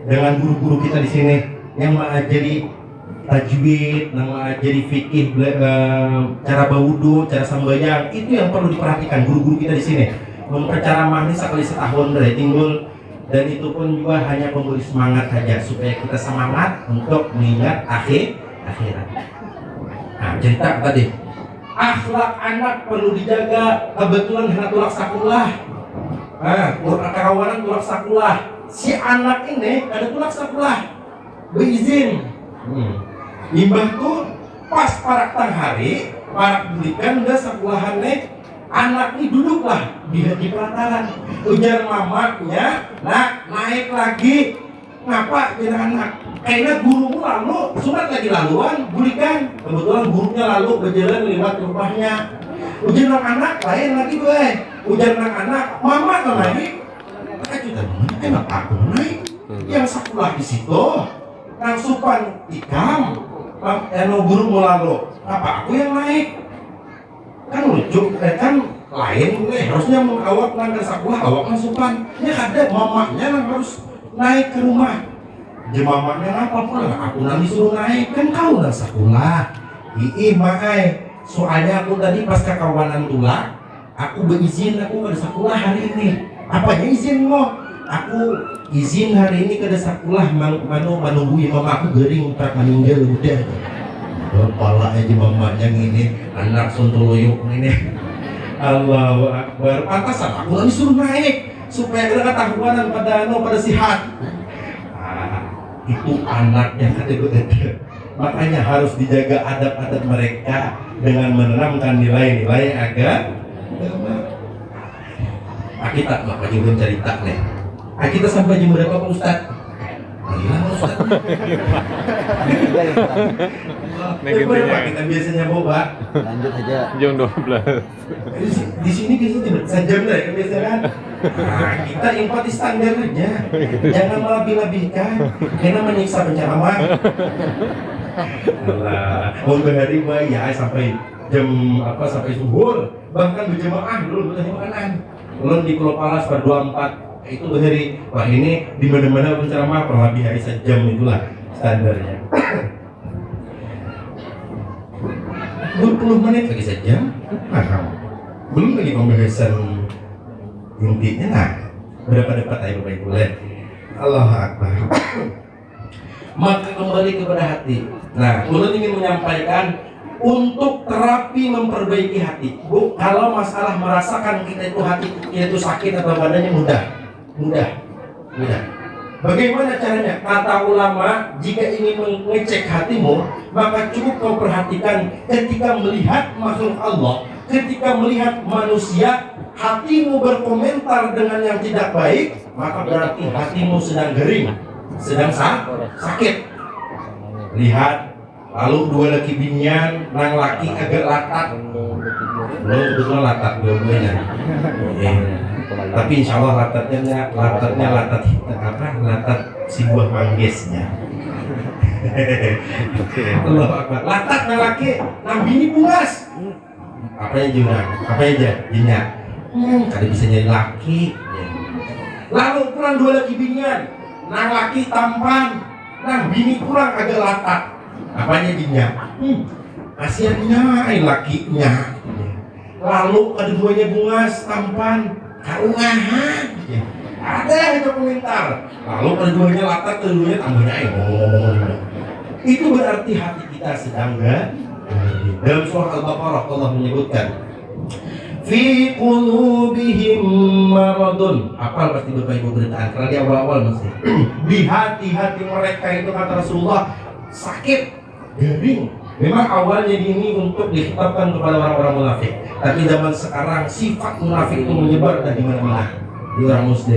dengan guru-guru kita di sini yang mengajari tajwid, yang mengajari fikih, cara bawudu, cara sembahyang, itu yang perlu diperhatikan guru-guru kita di sini. Mempercaramah ini sekali setahun dari timbul, dan itu pun juga hanya memberi semangat saja supaya kita semangat untuk mengingat akhirat. Nah, cerita tadi akhlak anak perlu dijaga. Kebetulan hendak tulak sakulah, kerawanan tulak sakulah. Si anak ini ada tulak sakulah berizin. Imbah tuh pas parak tang hari parak belikan udah sekolahan anak ini duduklah di pelataran. Ujar mamanya, nak naik lagi. Ngapa jadi anak? Kayaknya gurumu lalu sunat lagi laluan bulikan. Kebetulan gurunya lalu berjalan lewat rumahnya. Ujar anak lain lagi gue. Ujar anak mama tuh naik. Kita enak aku naik. Yang sekolah di situ nang supan ikam. Guru mau lalu. Apa aku yang naik? Kan lucu, kan lain gue harusnya mengawak nang ke sekolah awak masukan. Ya ada mamanya yang harus naik ke rumah. Jemaahnya apa pula? Aku nanti suruh naik, kan kau nang sekolah. Soalnya aku tadi pas ke kawanan tulak, aku berizin aku ke sekolah hari ini. Apanya izin mo? Aku izin hari ini ke sekolah menunggu mama aku gering tak meninggal udah. Kepala aja mamanya gini, anak sontoloyuk ini. Allahu Akbar. Pantasan aku nanti suruh naik supaya kita ketahuan pada sihat. Itu anak yang gede. Makanya harus dijaga adab-adab mereka dengan menanamkan nilai-nilai agama. Kita Bapak juga cerita nih. Kita sampai jam berapa Pak Ustad? Ustad. Berapa kita biasanya bawa? Lanjut aja. Jam 12. Di sini kita sejam deh kebiasaan. Nah, kita empati standar aja. Jangan melebih-lebihkan. Karena menyiksa penceramah. Mau berhari ya sampai jam sampai subuh. Bahkan berjemaah dulu makanan. Belum di Pulau Palas per 24 itu berhari. Wah ini di mana-mana penceramah per lebih hari sejam itulah standarnya. 20 menit lagi saja. Belum lagi pembahasan intinya. Nah, berapa dapat ayo Bapak Ibu lihat. Allahu Akbar. Maka kembali kepada hati. Nah, ulun ingin menyampaikan untuk terapi memperbaiki hati. Bu, kalau masalah merasakan kita itu hati kita itu sakit atau badannya mudah. Bagaimana caranya? Kata ulama, jika ingin mengecek hatimu, maka cukup kau perhatikan ketika melihat makhluk Allah, ketika melihat manusia, hatimu berkomentar dengan yang tidak baik, maka berarti hatimu sedang gering, sedang sakit. Lihat, lalu dua laki binian, nang laki agak latat, belum betul latat dua-duanya. Tapi insya Allah latatnya latat si buah manggesnya. Allah Akbar. Latat nang laki, nang bini bungas. Apanya juga? Apa aja? Jinya. Kada bisa jadi laki. Lalu pulang dua laki binian, nang laki tampan, Nah, bini pulang agak latak. Apanya dinya? Kasihannya lakinya. Lalu keduanya bungas tampan, kaungahan. Ada itu komentar. Lalu keduanya latak, keduanya tambahnya itu berarti hati kita sedang dalam surah Al-Baqarah Allah menyebutkan fi qulubihim maradun. Apal pasti Bapak Ibu beritaan karena di awal-awal masih di hati-hati mereka itu kata Rasulullah sakit, garing. Memang awalnya ini untuk dikitabkan kepada orang-orang munafik, tapi zaman sekarang sifat munafik itu menyebar di mana-mana di orang muslim.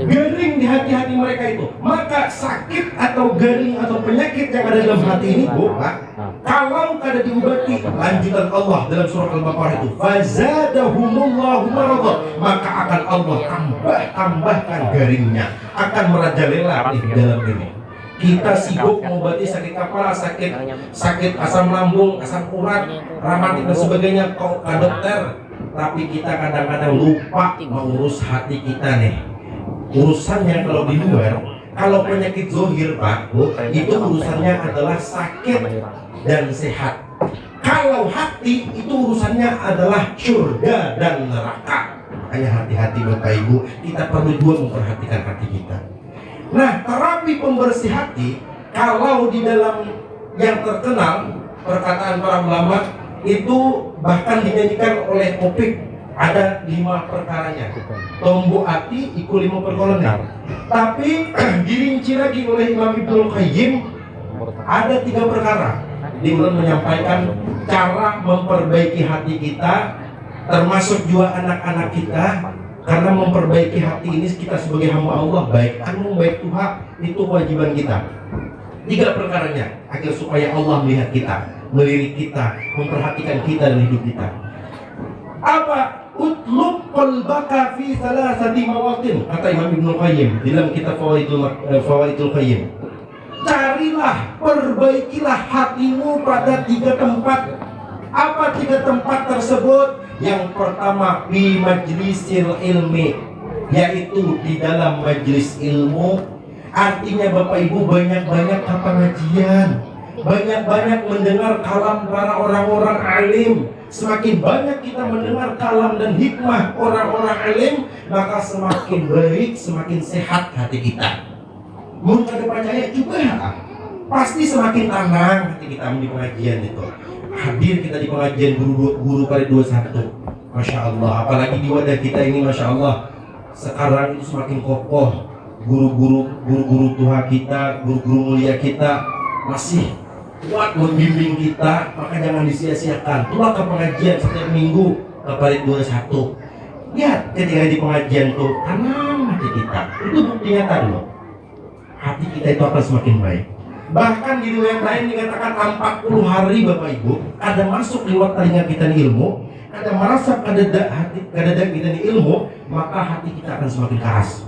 Garing di hati-hati mereka itu. Maka sakit atau garing atau penyakit yang ada dalam hati ini, kalau kada diobati, lanjutan Allah dalam surah Al-Baqarah itu, fazadahumullahu maradha, maka akan Allah tambahkan garingnya, akan merajalela di dalam ini. Kita sibuk mengobati sakit kepala, sakit asam lambung, asam urat, rematik dan sebagainya kok ke dokter, tapi kita kadang-kadang lupa mengurus hati kita nih. Urusannya kalau di luar, kalau penyakit zohir Pak, itu urusannya adalah sakit dan sehat. Kalau hati itu urusannya adalah surga dan neraka. Hanya hati-hati Bapak Ibu, kita perlu juga memperhatikan hati kita. Nah, terapi pembersih hati, kalau di dalam yang terkenal perkataan para ulama itu bahkan dinyanyikan oleh Opik, ada 5 perkaranya. Tombo hati iku 5 perkolonnya. Tapi dirinci lagi oleh Imam Ibnul Qayyim ada 3 perkara. Dia menyampaikan cara memperbaiki hati kita, termasuk juga anak-anak kita. Karena memperbaiki hati ini kita sebagai hamba Allah, baik anu baik Tuhan, itu kewajiban kita. 3 perkaranya agar supaya Allah melihat kita, melirik kita, memperhatikan kita dan hidup kita. Apa? Utlub qalbaka fi salasati mawatin, kata Imam Ibnul Qayyim dalam kitab Fawaidul Qayyim. Carilah, perbaikilah hatimu pada 3 tempat. Apa 3 tempat tersebut? Yang pertama, di majlisil ilmi, yaitu di dalam majlis ilmu. Artinya Bapak Ibu banyak-banyak ke pengajian, banyak-banyak mendengar kalam para orang-orang alim. Semakin banyak kita mendengar kalam dan hikmah orang-orang alim, maka semakin baik, semakin sehat hati kita. Mungkin ada percaya juga, pasti semakin tenang hati kita di pengajian itu. Hadir kita di pengajian guru kali 21, Masya Allah. Apalagi di wadah kita ini, Masya Allah, sekarang itu semakin kokoh. Guru-guru Tuhan kita, guru-guru mulia kita masih kuat membimbing kita. Maka jangan disia-siakan. Keluar ke pengajian setiap minggu ke Parit 21. Lihat ketika di pengajian tuh tenang hati kita. Itu bukti nyata loh. Hati kita itu akan semakin baik. Bahkan di riwayat lain dikatakan 40 hari Bapak Ibu ada masuk lewat telinga kita di ilmu, ada merasa kadada kita di ilmu, maka hati kita akan semakin keras.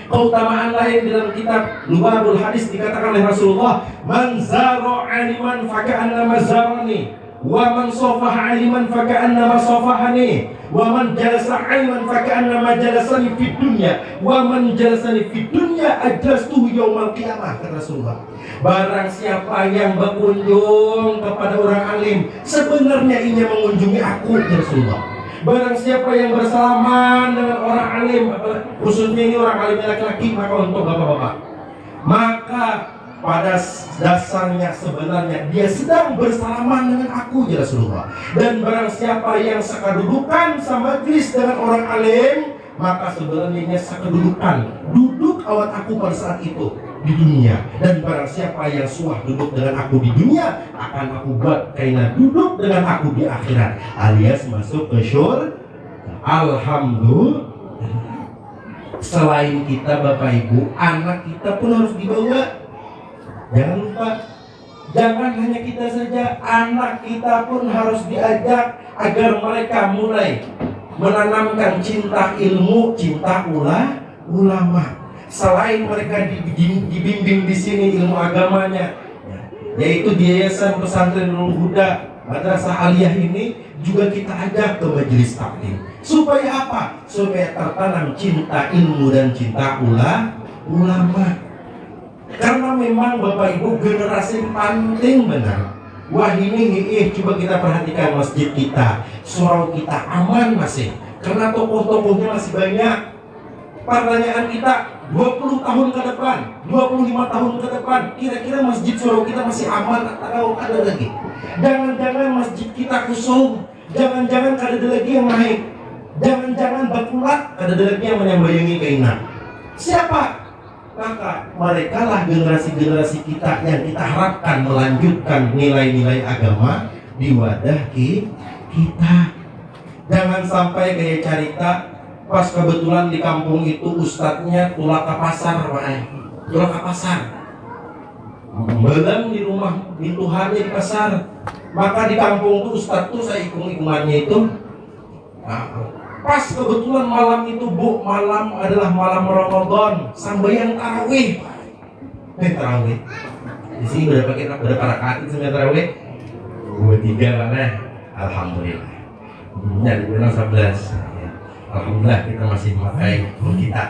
Keutamaan lain dalam kitab Lubabul Hadis dikatakan oleh Rasulullah, man zara aliman faka'annama zarani, wa man safaha aliman faka'annama safahani, wa man jalasa aliman faka'annama jalasani fid dunya, wa man jalasani fid dunya ajlastuhu yaumal qiyamah, kata Rasulullah. Barang siapa yang berkunjung kepada orang alim, sebenarnya ia mengunjungi aku, ya Rasulullah. Barang siapa yang bersalaman dengan orang alim, khususnya ini orang alim laki-laki, maka untuk bapak-bapak, maka pada dasarnya sebenarnya dia sedang bersalaman dengan aku, ya Rasulullah. Dan barang siapa yang sekedudukan sama majlis dengan orang alim, maka sebenarnya dia sekedudukan duduk awat aku pada saat itu di dunia. Dan barang siapa yang suah duduk dengan aku di dunia, akan aku buat kaina duduk dengan aku di akhirat, alias masuk ke syurga. Alhamdulillah. Selain kita Bapak Ibu, anak kita pun harus dibawa. Jangan lupa, jangan hanya kita saja, anak kita pun harus diajak agar mereka mulai menanamkan cinta ilmu, cinta ulama. Selain mereka dibimbing di sini ilmu agamanya, yaitu di Yayasan Pesantren Nurul Huda Madrasah Aliyah ini, juga kita ajak ke majelis taklim. Supaya apa? Supaya tertanam cinta ilmu dan cinta ulama. Karena memang Bapak Ibu generasi penting benar. Wah ini coba kita perhatikan masjid kita, surau kita aman masih, karena tokoh-tokohnya masih banyak. Pertanyaan kita 20 tahun ke depan, 25 tahun ke depan, kira-kira masjid surau kita masih aman atau ada lagi? Jangan-jangan masjid kita kosong, jangan-jangan ada lagi yang naik, jangan-jangan bakulat ada lagi yang menyambayangi keinginan. Siapa? Maka mereka lah generasi-generasi kita yang kita harapkan melanjutkan nilai-nilai agama di wadah kita. Jangan sampai kayak cerita pas kebetulan di kampung itu ustadznya tulak ke pasar, tulak ke pasar. Belang di rumah, di Tuhannya di pasar. Maka di kampung itu ustadz tuh saya hitung-hitungannya itu. Pas kebetulan malam itu Bu, malam adalah malam Ramadan, sambayang tarawih. Tarawih. Di sini berapa rakaat sampai tarawih? 23 mana? Alhamdulillah. Jadi bilang 11. Alhamdulillah kita masih memakai kita.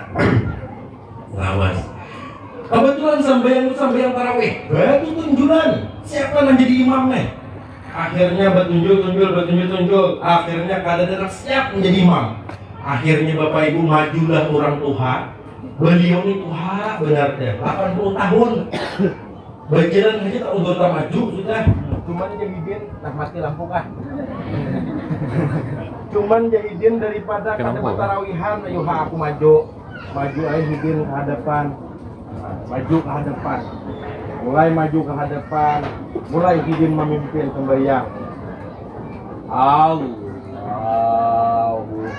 Lawas. Kebetulan sambayang tarawih. Batu tunjuran. Siapa yang jadi imamnya? Akhirnya bertunjuk. Akhirnya kadang-kadang siap menjadi imam. Akhirnya Bapak Ibu majulah orang tua. Beliau ini tua benar deh, 80 tahun. Berjalan aja tak udah maju sudah. Cuman jahidin, nah mati lampu kah? Cuman jahidin daripada kada tarawihan, ayo aku maju aja hidin ke hadapan. Maju ke hadapan. Mulai maju ke hadapan, mulai hidin memimpin sembahyang. Allahu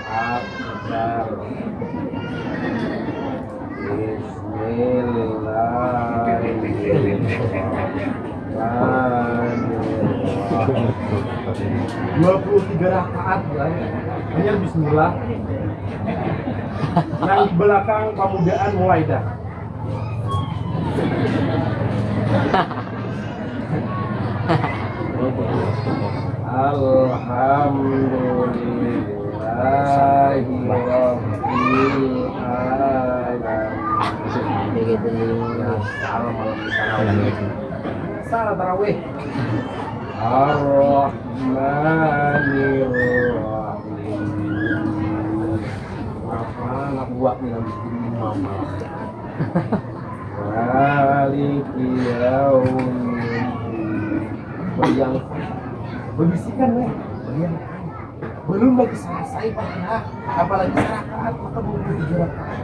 Akbar. Bismillahirrahmanirrahim. 23 rakaat hanya bismillah. Yang di belakang pemudaan mulai dah. Salah tarawih. Ar-Rahmanir-Rahim. Apa nak buat ni nanti mama. Maliki yaumiddin. Yang berbisikan nih, belum lagi selesai Fatihah, apalagi rakaat, maka belum 3 rakaat.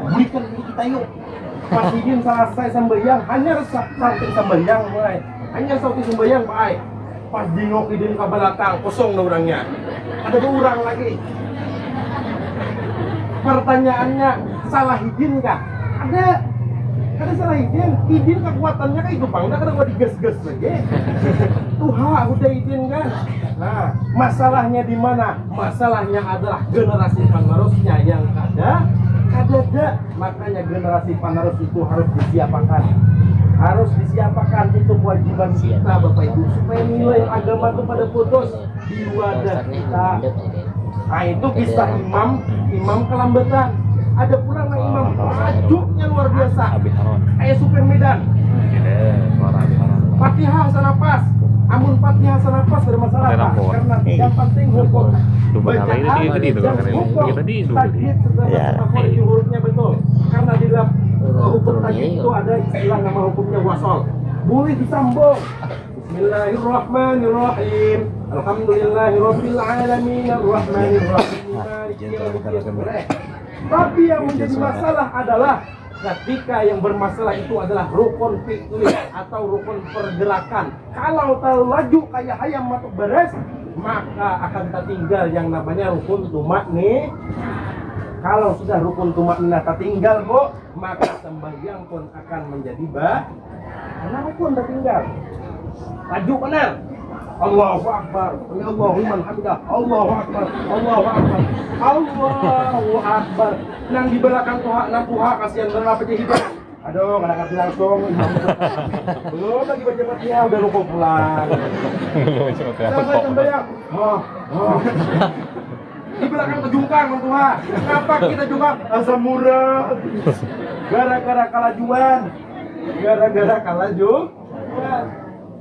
Berikan ini kita yuk. Pas izin selesai sembahyang, hanya sauti sembahyang mulai, hanya sauti sembahyang baik. Pas jengok izin ke belakang, kosong orangnya. Ada 2 orang lagi. Pertanyaannya, salah izin kah? Ada salah izin kekuatannya kan itu bang, udah kada gua digas-gas lagi. Tuhan udah izin kan. Nah, masalahnya di mana? Masalahnya adalah generasi penerusnya yang ada. Makanya generasi penerus itu harus disiapkan. Itu kewajiban kita Bapak Ibu supaya nilai agama itu pada putus di wadah kita. Nah itu kisah imam kelambatan. Ada pula imam majuknya luar biasa, kayak super Medan. Fatihah sanapas, amun Fatihah sanapas bermasalah Pak, karena yang penting hukum bacaan dan hukum tajwid sudah hurufnya betul. Karena di dalam hukum tajwid itu ada istilah nama hukumnya wasol, boleh disambung. Bismillahirrahmanirrahim. Alhamdulillahirabbil alamin arrahmanirrahim. Tapi yang menjadi masalah adalah ketika yang bermasalah itu adalah rukun fi'li atau rukun pergerakan. Kalau terlaju kayak hayam matuk beres, maka akan tertinggal yang namanya rukun tumakni. Kalau sudah rukun tumakni tertinggal, Bu, maka sembahyang pun akan menjadi karena rukun tertinggal. Laju benar. Allahu Akbar. Allahu liman hamidah. Allahu Akbar. Allahu Akbar. Allahu Akbar. Nang di belakang Tuhan kasihan berapa jahitan. Aduh, kadang kasih langsung. Belum lagi baca Fatihah udah rukuk pulang. Sampai sembahyang. Di belakang kejungkang Tuhan. Kenapa kita jungkang? Asam murah. Gara-gara kelajuan. Gara-gara kalah juga.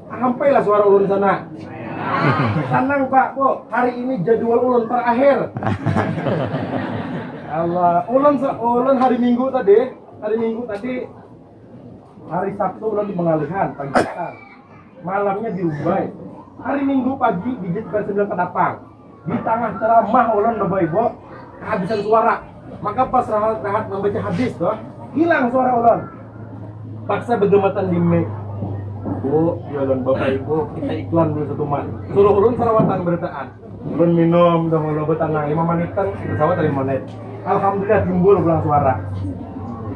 Sampailah suara ulun sana. Tenang Pak, kok hari ini jadwal ulun terakhir. Allah, ulun hari Minggu tadi, hari Sabtu ulun di pengalihan pagi petang. Malamnya di Ubay. Hari Minggu pagi di Jet 9 Kedapang. Di tengah ceramah ulun Bapak Ibu kehabisan suara. Maka pas rehat membaca hadis tuh, hilang suara ulun. Paksa bergematan di mic. Bu, jalan Bapak Ibu, kita iklan dulu satu mat. Suruh ulun sarawatan beritaan. Ulun minum dahulu betanang 5 menitan, pesawat 5 menit. Alhamdulillah timbul pulang suara.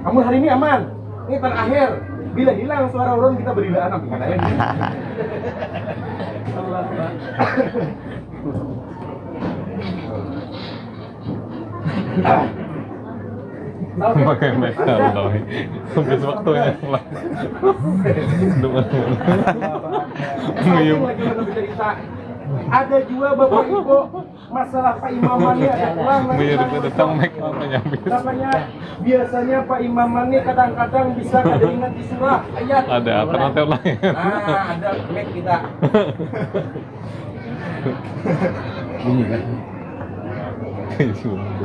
Kamu hari ini aman. Ini terakhir. Bila hilang suara ulun kita berilaan apa kata ini. Allah pakai make up loh. Habis waktunya pulang. Ada juga Bapak Ibu masalah Pak Imamannya ada pulang Biar datang make up nyampe. namanya biasanya Pak Imamannya kadang-kadang bisa ada ingat di surah ayat. Ada alternatif lain. Ada make kita. Ini kan.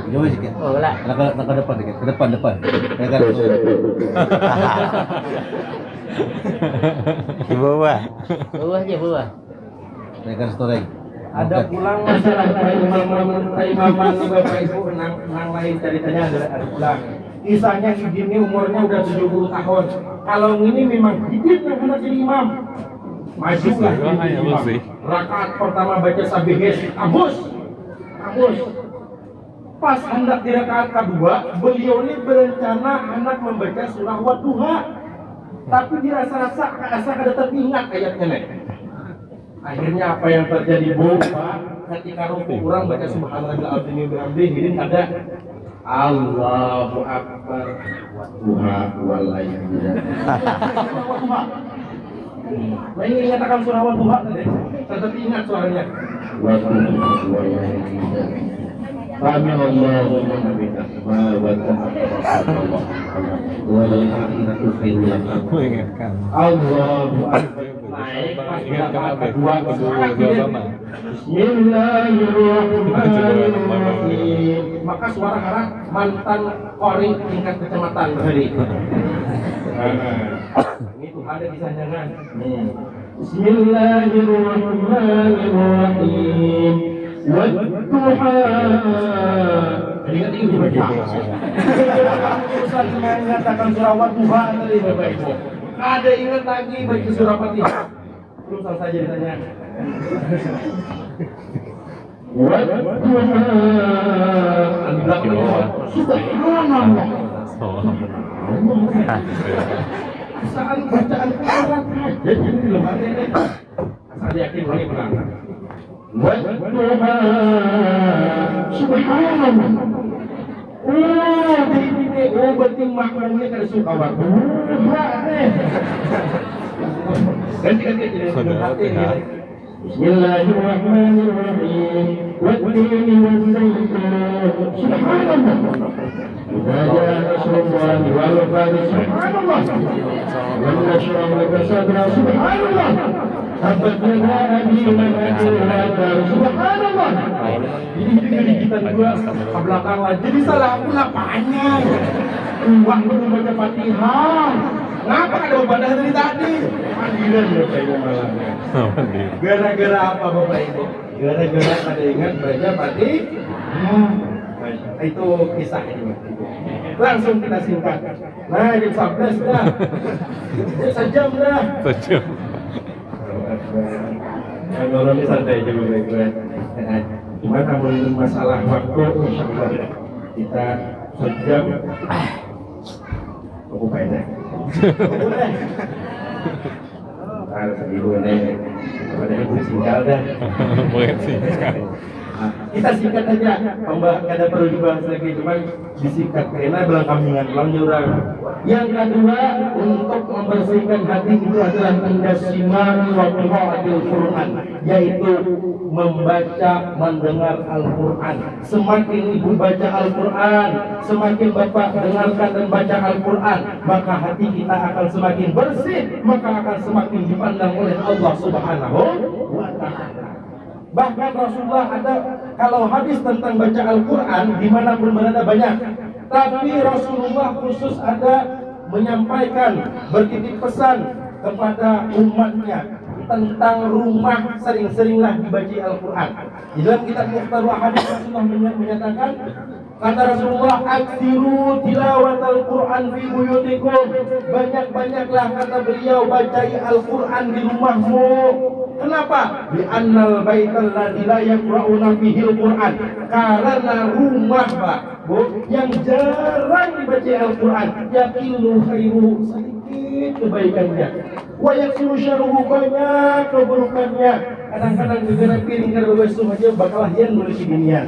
Coba sedikit. Oh, lah. Ke depan dikit. Ke depan. Ya kan. Di bawah. Bawah. Ya kan story. Ada pulang masalah imaman Bapak Ibu nang lain ceritanya ada pulang. Kisahnya Hidin ini umurnya udah 70 tahun. Kalau ini memang Hidin yang hendak jadi imam. Majulah jadi imam. Rakaat pertama baca sabihis, abus. Pas hendak di rakaat kedua, beliau ini berencana hendak membaca surah Wadduha. Tapi dirasa-rasa kada teringat ayatnya nih. Akhirnya apa yang terjadi Bu? Ketika ruku kurang baca subhanallah al-azim bihamdihi ini ada Allahu akbar Wadduha wal laili. Nah ini nyatakan surah Wadduha tadi. Tetap ingat suaranya. Amin Allahumma bika Mengingatkan. Allahu akbar. Naik pas rakaat kedua Bismillahirrahmanirrahim. Maka suara harap mantan kori tingkat kecamatan berhari. Ini tuh ada di sanjangan. Bismillahirrahmanirrahim. Wadduha. Ingat dibaca. Ustaz mengatakan surah Wadduha tadi Bapak Ibu. Ada ingat lagi baca surah Fatihah. Belum saja ditanya. Wadduha. Subhanallah. Saat bacaan Quran jadi lembar ini. Saya yakin ini benar. Wadduha. Subhanallah. Ini berarti maknanya kada suka waktu. Ganti. Bismillahirrahmanirrahim. Wattini wazzaytun. Subhanallah. Wajah Rasulullah wal Fadil. Subhanallah. Wa nashrah laka sadra. Subhanallah. Abadna abina subhanallah. Ini kita dua ke belakang lagi. Jadi salah aku lapanya. Waktu membaca Fatihah. Kenapa ada ibadah dari tadi? Panggilan Bapak Ibu malamnya. Gara-gara apa Bapak Ibu? Gara-gara pada ingat baca Fatihah. Itu kisahnya. Langsung kita singkat. Nah, jam 11 dah. Sejam dah. Kalau ini santai aja baik-baik. Cuma namun masalah waktu, insyaallah kita sejam. Cukup aja. Harus dulu nih. Pada itu singkat dah. Kita singkat aja. Tidak ada perlu dibahas lagi. Cuma disingkat karena belang kambingan, belang jurang. Yang kedua untuk membersihkan hati itu adalah indasimani wa qiraatil Quran, yaitu membaca, mendengar Al-Quran. Semakin ibu baca Al-Quran, semakin bapak dengarkan dan baca Al-Quran, maka hati kita akan semakin bersih, maka akan semakin dipandang oleh Allah Subhanahu wa Ta'ala. Bahkan Rasulullah ada, kalau hadis tentang baca Al-Quran dimanapun berada banyak, tapi Rasulullah khusus ada menyampaikan, bertitip pesan kepada umatnya tentang rumah, sering-seringlah dibaca Al-Quran. Di dalam kitab Mukhtasar Hadis Rasulullah menyatakan, kata Rasulullah, aksiru tilawat Al-Quran fi buyutikum, banyak-banyaklah, kata beliau, bacai Al-Quran di rumahmu. Kenapa? Di annal baital ladzi la yaqra'una fihi Al-Quran, karena rumah, Pak, Bu, yang jarang dibaca Al-Quran, yaqilu khairuhu, sedikit kebaikannya, wa yaksiru syarruhu, banyak keburukannya. Kadang-kadang negara piring kalau besok aja bakalah yang nulis dunia.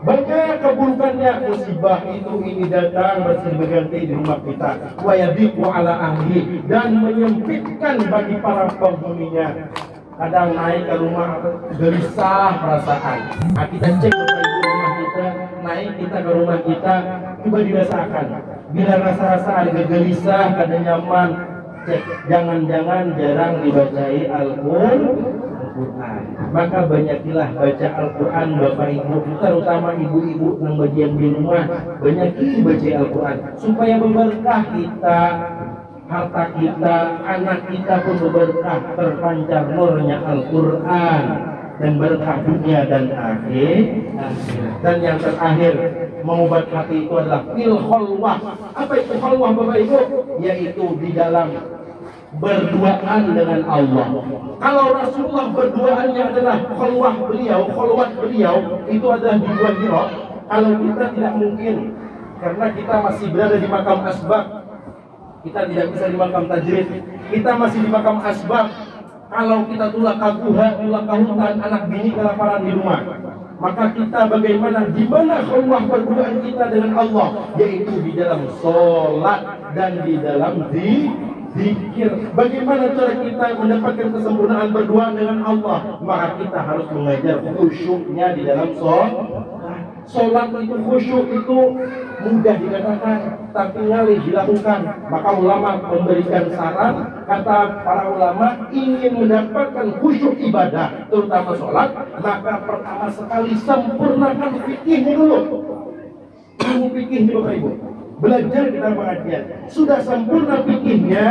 Banyak keburukannya, musibah itu ini datang bersilih berganti di rumah kita, wa yadiqu ala ahli, dan menyempitkan bagi para penghuninya. Kadang naik ke rumah gelisah perasaan. Nah, kita cek ke rumah kita, naik kita ke rumah kita, coba dirasakan. Bila rasa-rasa ada gelisah, ada nyaman, cek, jangan-jangan jarang dibacai Al-Quran. Maka banyakilah baca Al-Quran, Bapak Ibu, terutama ibu-ibu yang bagian di rumah, banyakin baca Al-Quran supaya memberkah kita, harta kita, anak kita pun berberkah, terpancar nurnya Al-Quran dan berkah dunia dan akhir. Dan yang terakhir, mengobat hati itu adalah fil khalwah. Apa itu khalwah, Bapak Ibu? Yaitu di dalam berduaan dengan Allah. Kalau Rasulullah berduaannya adalah khalwah beliau, khalwat beliau, itu adalah di Gua Hira. Kalau kita tidak mungkin, karena kita masih berada di makam asbab, kita tidak bisa di makam tajrid, kita masih di makam asbab. Kalau kita tulah kaguha, tulah kahutan, anak bini kelaparan di rumah, maka kita bagaimana, di mana khalwah berduaan kita dengan Allah, yaitu di dalam sholat dan di dalam zikir. Bagaimana cara kita mendapatkan kesempurnaan berdoa dengan Allah? Maka kita harus mengajar khusyuknya di dalam sholat itu. Khusyuk itu mudah dikatakan, tapi ngalih dilakukan. Maka ulama memberikan saran, kata para ulama, ingin mendapatkan khusyuk ibadah, terutama sholat, maka pertama sekali sempurnakan fikihnya dulu. Ilmu fikihnya, Bapak Ibu, belajar kita pengajian, sudah sempurna fikihnya,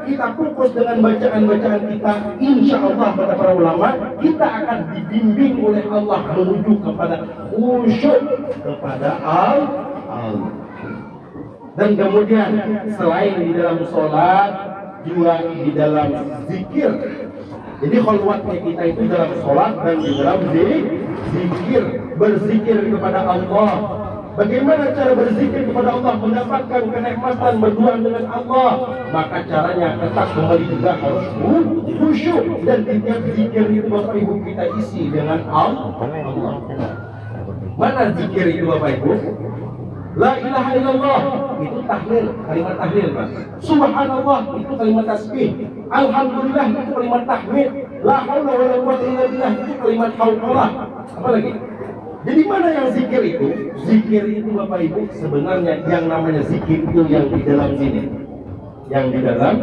kita fokus dengan bacaan-bacaan kita, insya Allah kata para ulama, kita akan dibimbing oleh Allah menuju kepada khusyuk kepada Allah. Dan kemudian selain di dalam sholat, juga di dalam zikir. Jadi khalwatnya kita itu dalam sholat dan di dalam zikir, berzikir kepada Allah. Bagaimana cara berzikir kepada Allah, mendapatkan kenikmatan berdua dengan Allah? Maka caranya tetap kembali juga harus khusyuk, dan tiap zikir itu Bapak Ibu kita isi dengan Allah. Mana zikir itu Bapak Ibu? La ilaha illallah itu tahlil, kalimat tahlil, Pak. Subhanallah itu kalimat tasbih. Alhamdulillah itu kalimat tahmid. La haula wala quwwata illa billah itu kalimat hauqalah. Apa lagi? Jadi mana yang zikir itu? Zikir itu Bapak Ibu sebenarnya yang namanya zikir itu yang di dalam sini. Yang di dalam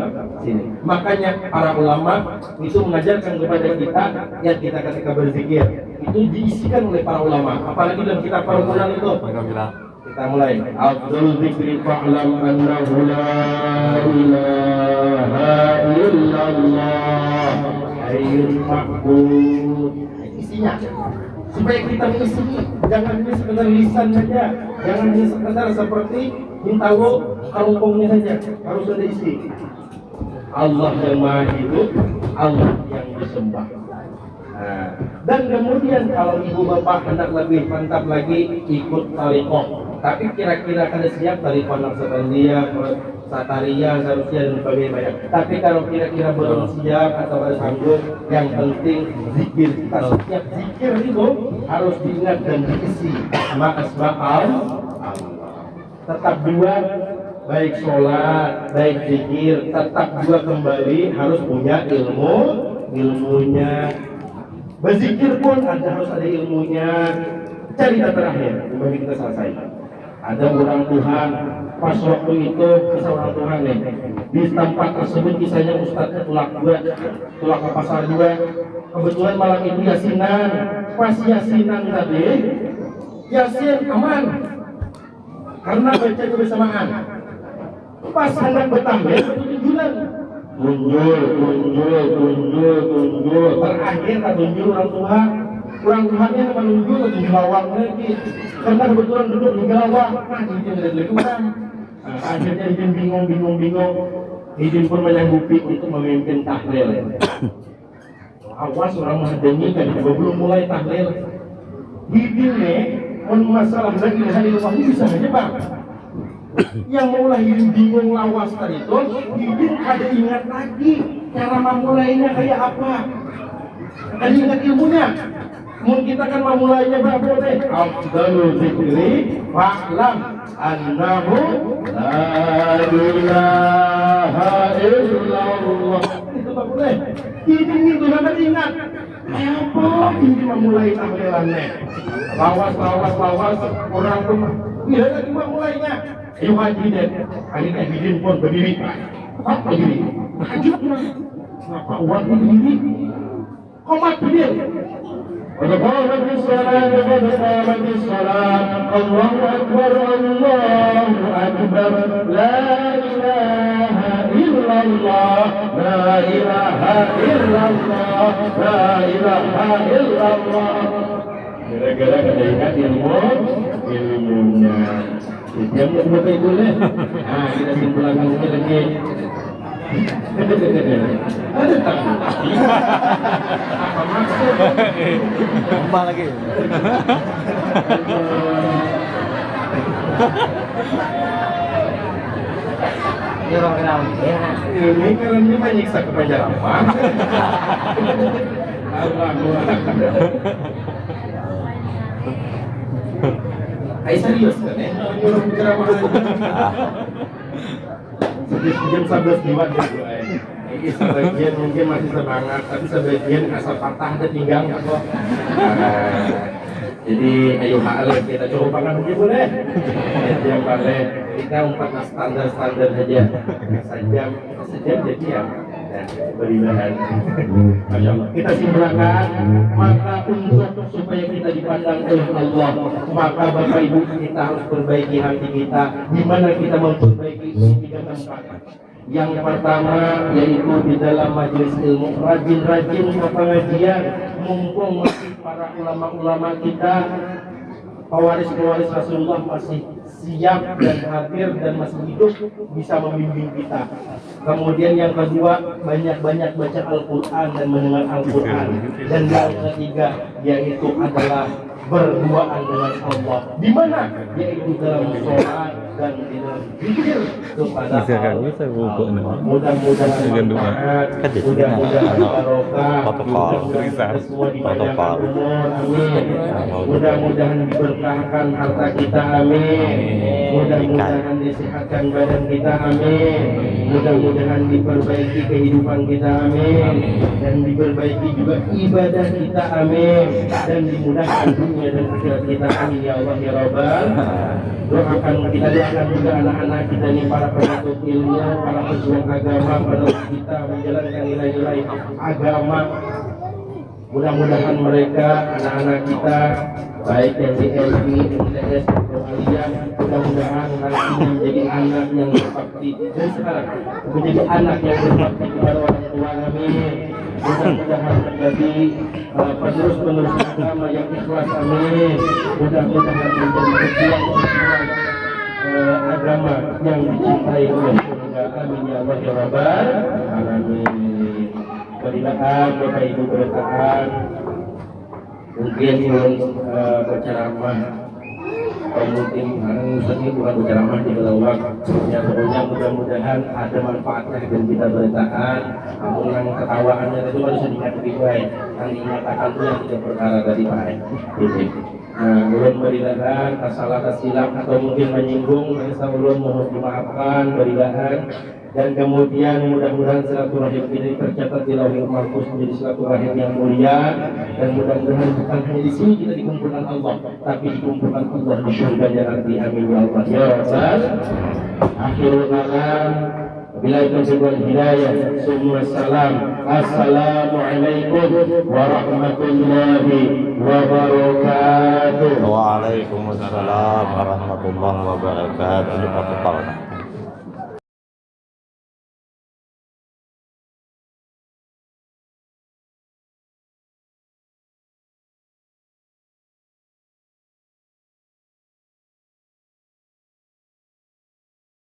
sini. Makanya para ulama itu mengajarkan kepada kita yang kita ketika berzikir itu diisikan oleh para ulama. Apalagi dalam kitab Al-Quran itu. Kita mulai. Afdal zikri fa'lam annahu la ilaha illallah hayyul ma'bud. Isinya supaya kita mengisi, jangan hanya sekedar lisan saja, jangan hanya sekedar seperti hintawo karungkongnya saja, harus ada isi. Allah yang Maha Hidup, Allah yang disembah. Nah, dan kemudian kalau ibu bapak hendak lebih mantap lagi, ikut tariqah. Tapi kira-kira kada siap tariqah Naqsabandiyah, Sataria, Sarusya dan sebagainya. Tapi kalau kira-kira belum siap atau ada sanggup, yang penting zikir kita. Setiap zikir itu harus diingat dan diisi asma Allah. Tetap dua, baik sholat, baik zikir, tetap juga kembali harus punya ilmunya. Berzikir pun harus ada ilmunya. Cerita terakhir, sebelum kita selesai. Ada orang Tuhan, pas waktu itu kisah orang Tuhan nih. Di tempat tersebut kisahnya Ustadznya tulak ke pasar juga. Kebetulan malam itu yasinan, pas yasinan tadi, yasin aman karena baca kebersamaan. Pas hendak bertambah tunjulan, tunjul. Terakhir tunjul orang Tuhannya menunjuk ke lawang lagi. Karena kebetulan duduk di lawang, izin dari Tuhan. Akhirnya izin bingung. Izin pun menyanggupi untuk memimpin tahlil. Awas orang mendengi kan, belum mulai tahlil. Hidupnya, masalah lagi hari Allah ini bisa aja bang. Yang mulai bingung lawas tadi itu, hidup ada ingat lagi cara memulainya kayak apa. Ada ingat ilmunya. Mungkin kita kan memulainya berapa deh? Afdalul zikri fa'lam annahu la ilaha illallah. Itu Pak Boleh. Ini itu namanya ingat. Apa ini memulai tahlilannya? Lawas orang pun tidak lagi memulainya. Ayo haji deh. Akhirnya Bidin pun berdiri. Tak berdiri. Lanjutnya. Kenapa uang berdiri? Komat Bidin. قد قامت الصلاة الله أكبر لا إله إلا الله gara-gara kada ingat ilmunya yang berapa itu deh. Nah kita simpulkan ini lagi. Ada tak? Apa maksud? Tambah lagi. Ini karena menyiksa kepada apa? Ay serius kan ya? Nyuruh ceramah. Jam 11 lewat ya. Ini sebagian mungkin masih semangat, tapi sebagian asal patah dan pinggang apa. Jadi ayo hal kita coba makan mungkin boleh. Yang boleh kita umpat standar saja. Sejam jadi ya. Beribadah. Kita simpulkan, maka untuk supaya kita dipandang oleh Allah, maka Bapak Ibu kita harus perbaiki hati kita. Di mana kita memperbaiki tiga tempat. Yang pertama yaitu di dalam majelis ilmu, rajin-rajin ke pengajian, mumpung masih para ulama-ulama kita, pewaris-pewaris Rasulullah masih siap dan hadir dan masih hidup bisa membimbing kita. Kemudian yang kedua, banyak-banyak baca Al-Quran dan mendengar Al-Quran. Dan yang ketiga yaitu adalah berduaan dengan Allah. Di mana? Yaitu dalam sholat dan di dalam zikir kepada Allah. Mudah-mudahan manfaat, mudah-mudahan barokah, sesuai di panjang umur, amin. Mudah-mudahan diberkahkan harta kita, amin. Mudah-mudahan disehatkan badan kita, amin. Mudah-mudahan diperbaiki kehidupan kita, amin. Dan diperbaiki juga ibadah kita, amin. Dan dimudahkan dunia dan akhirat kita, amin ya Allah ya Rabbal. Kita doakan juga anak-anak kita ini, para penuntut ilmu, para pejuang agama, penerus kita menjalankan nilai-nilai agama. Mudah-mudahan mereka, anak-anak kita, baik yang di LP, MTS, atau Aliyah, mudah-mudahan nanti menjadi anak yang berbakti dan sekarang menjadi anak yang berbakti kepada orang tua, amin. Mudah-mudahan menjadi penerus-penerus agama yang ikhlas, amin. Mudah-mudahan menjadi pejuang agama yang dicintai oleh surga, amin ya Allah ya Rabbal alamin. Berilaan Bapak Ibu bertahan, mungkin berceramah atau mungkin Ustaz ini bukan berceramah di belawak ya, pokoknya mudah-mudahan ada manfaatnya dan kita bertahan. Namun yang ketawaannya itu harus diingat lebih baik, yang dinyatakan itu yang tidak perkara dari Pak. Nah, ulun berilahan salah silap atau mungkin menyinggung, insya ulun mohon dimaafkan berilahan. Dan kemudian mudah-mudahan silaturahim ini tercatat di Lauhul Mahfuz menjadi silaturahim yang mulia, dan mudah-mudahan bukan hanya di sini kita dikumpulkan Allah, tapi dikumpulkan Allah di surganya nanti. Amin ya Allah ya Rabbal. Akhirul kalam, bila taufiq wal hidayah. Summa salam. Assalamualaikum warahmatullahi wabarakatuh. Waalaikumsalam warahmatullahi wabarakatuh.